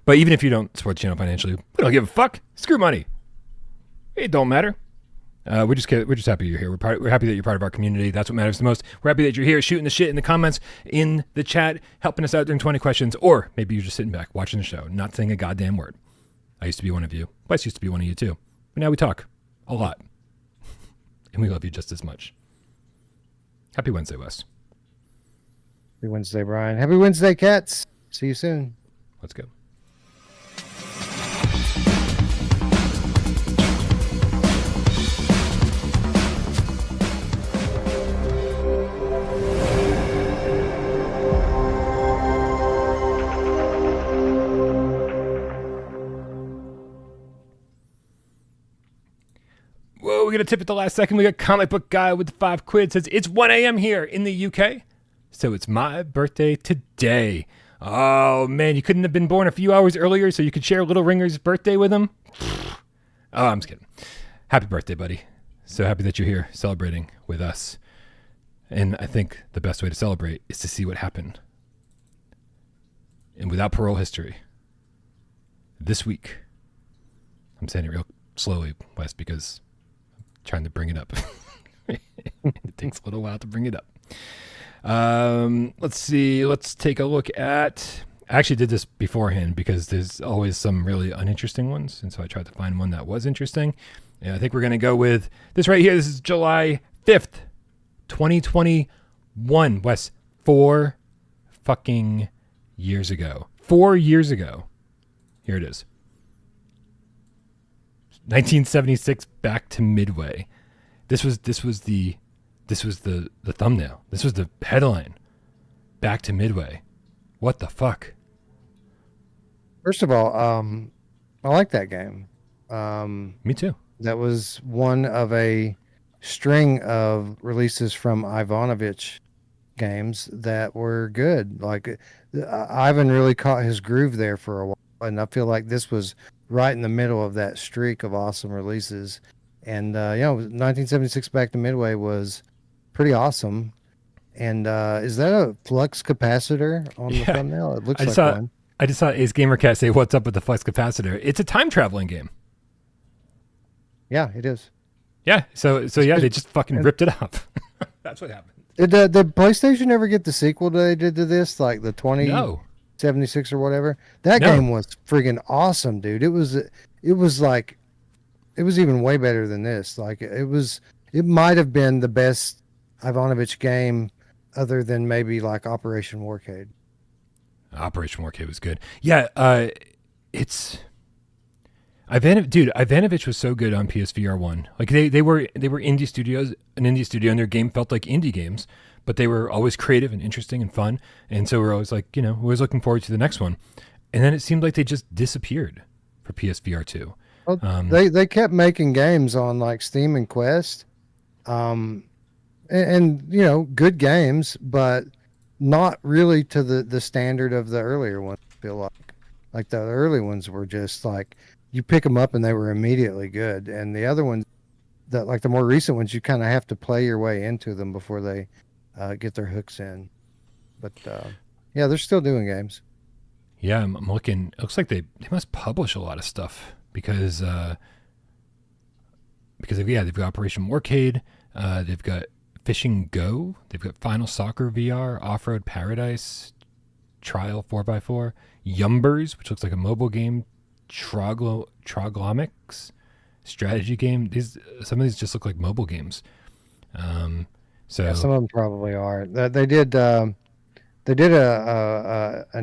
But even if you don't support the channel financially, we don't give a fuck. Screw money. It don't matter. We're just happy you're here. We're happy that you're part of our community. That's what matters the most. We're happy that you're here shooting the shit in the comments, in the chat, helping us out during 20 questions, or maybe you're just sitting back watching the show, not saying a goddamn word. I used to be one of you. Wes used to be one of you too. But now we talk a lot. And we love you just as much. Happy Wednesday, Wes. Happy Wednesday, Brian. Happy Wednesday, cats. See you soon. Let's go. Whoa, we're going to tip at the last second. We got Comic Book Guy with the 5 quid. Says, it's 1 a.m. here in the UK. So it's my birthday today. Oh, man, you couldn't have been born a few hours earlier so you could share Little Ringer's birthday with him? Oh, I'm just kidding. Happy birthday, buddy. So happy that you're here celebrating with us. And I think the best way to celebrate is to see what happened. And without parole history, this week, I'm saying it real slowly, Wes, because I'm trying to bring it up. It takes a little while to bring it up. Let's see. Let's take a look at... I actually did this beforehand because there's always some really uninteresting ones. And so I tried to find one that was interesting. And I think we're going to go with this right here. This is July 5th, 2021. Wes, 4 fucking years ago. 4 years ago. Here it is. 1976 back to Midway. This was the thumbnail. This was the headline. Back to Midway. What the fuck? First of all, I like that game. Me too. That was one of a string of releases from Ivanovich games that were good. Like Ivan really caught his groove there for a while, and I feel like this was right in the middle of that streak of awesome releases. And 1976 back to Midway was pretty awesome. And is that a flux capacitor on the thumbnail? It looks like one. I just saw Ace GamerCat say, "What's up with the flux capacitor?" It's a time traveling game. Yeah, it is. Yeah, so yeah, they just fucking ripped it up. That's what happened. Did PlayStation ever get the sequel they did to this, like the 2076 or whatever? That game was friggin' awesome, dude. It was even way better than this. Like it might have been the best Ivanovich game, other than maybe like Operation Warcade. Operation Warcade was good. Yeah, Ivanovich was so good on PSVR 1. Like they were indie studios, an indie studio, and their game felt like indie games, but they were always creative and interesting and fun. And so we're always like, always looking forward to the next one. And then it seemed like they just disappeared for PSVR 2. Well, they kept making games on like Steam and Quest, and good games, but not really to the standard of the earlier ones. I feel like the early ones were just like, you pick them up and they were immediately good, and the other ones, that like the more recent ones, you kind of have to play your way into them before they get their hooks in. But they're still doing games. Yeah, I'm looking. It looks like they must publish a lot of stuff because they've got Operation Warcade, they've got Fishing Go, they've got Final Soccer VR, Off-Road Paradise, Trial 4x4, Yumbers, which looks like a mobile game, Troglomics strategy game. Some of these just look like mobile games. So some of them probably are. They did an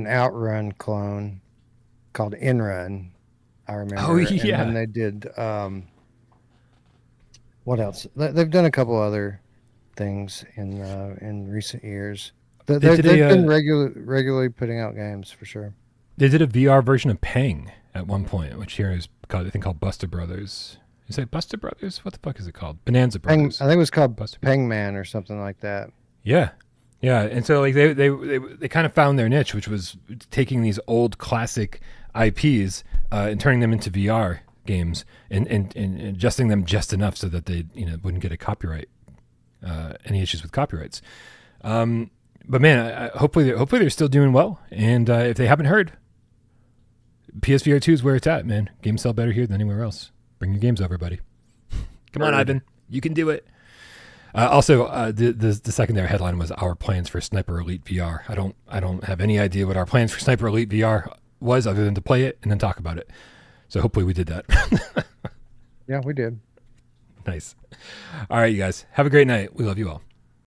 Outrun clone called Inrun, I remember. Oh yeah. And then they did what else? They've done a couple other things in recent years. They've been regularly putting out games for sure. They did a VR version of Pang at one point, which here is called Buster Brothers. Is it Buster Brothers? What the fuck is it called? Bonanza Brothers. I think it was called Pangman or something like that. Yeah. Yeah. And so like they kind of found their niche, which was taking these old classic IPs and turning them into VR games and adjusting them just enough so that they wouldn't get a copyright, any issues with copyrights. But man, hopefully they're still doing well. And if they haven't heard, PSVR 2 is where it's at, man. Games sell better here than anywhere else. Bring your games over, buddy. Come on, Ivan. You can do it. Also, the secondary headline was our plans for Sniper Elite VR. I don't have any idea what our plans for Sniper Elite VR was, other than to play it and then talk about it. So hopefully we did that. Yeah, we did. Nice. All right, you guys. Have a great night. We love you all.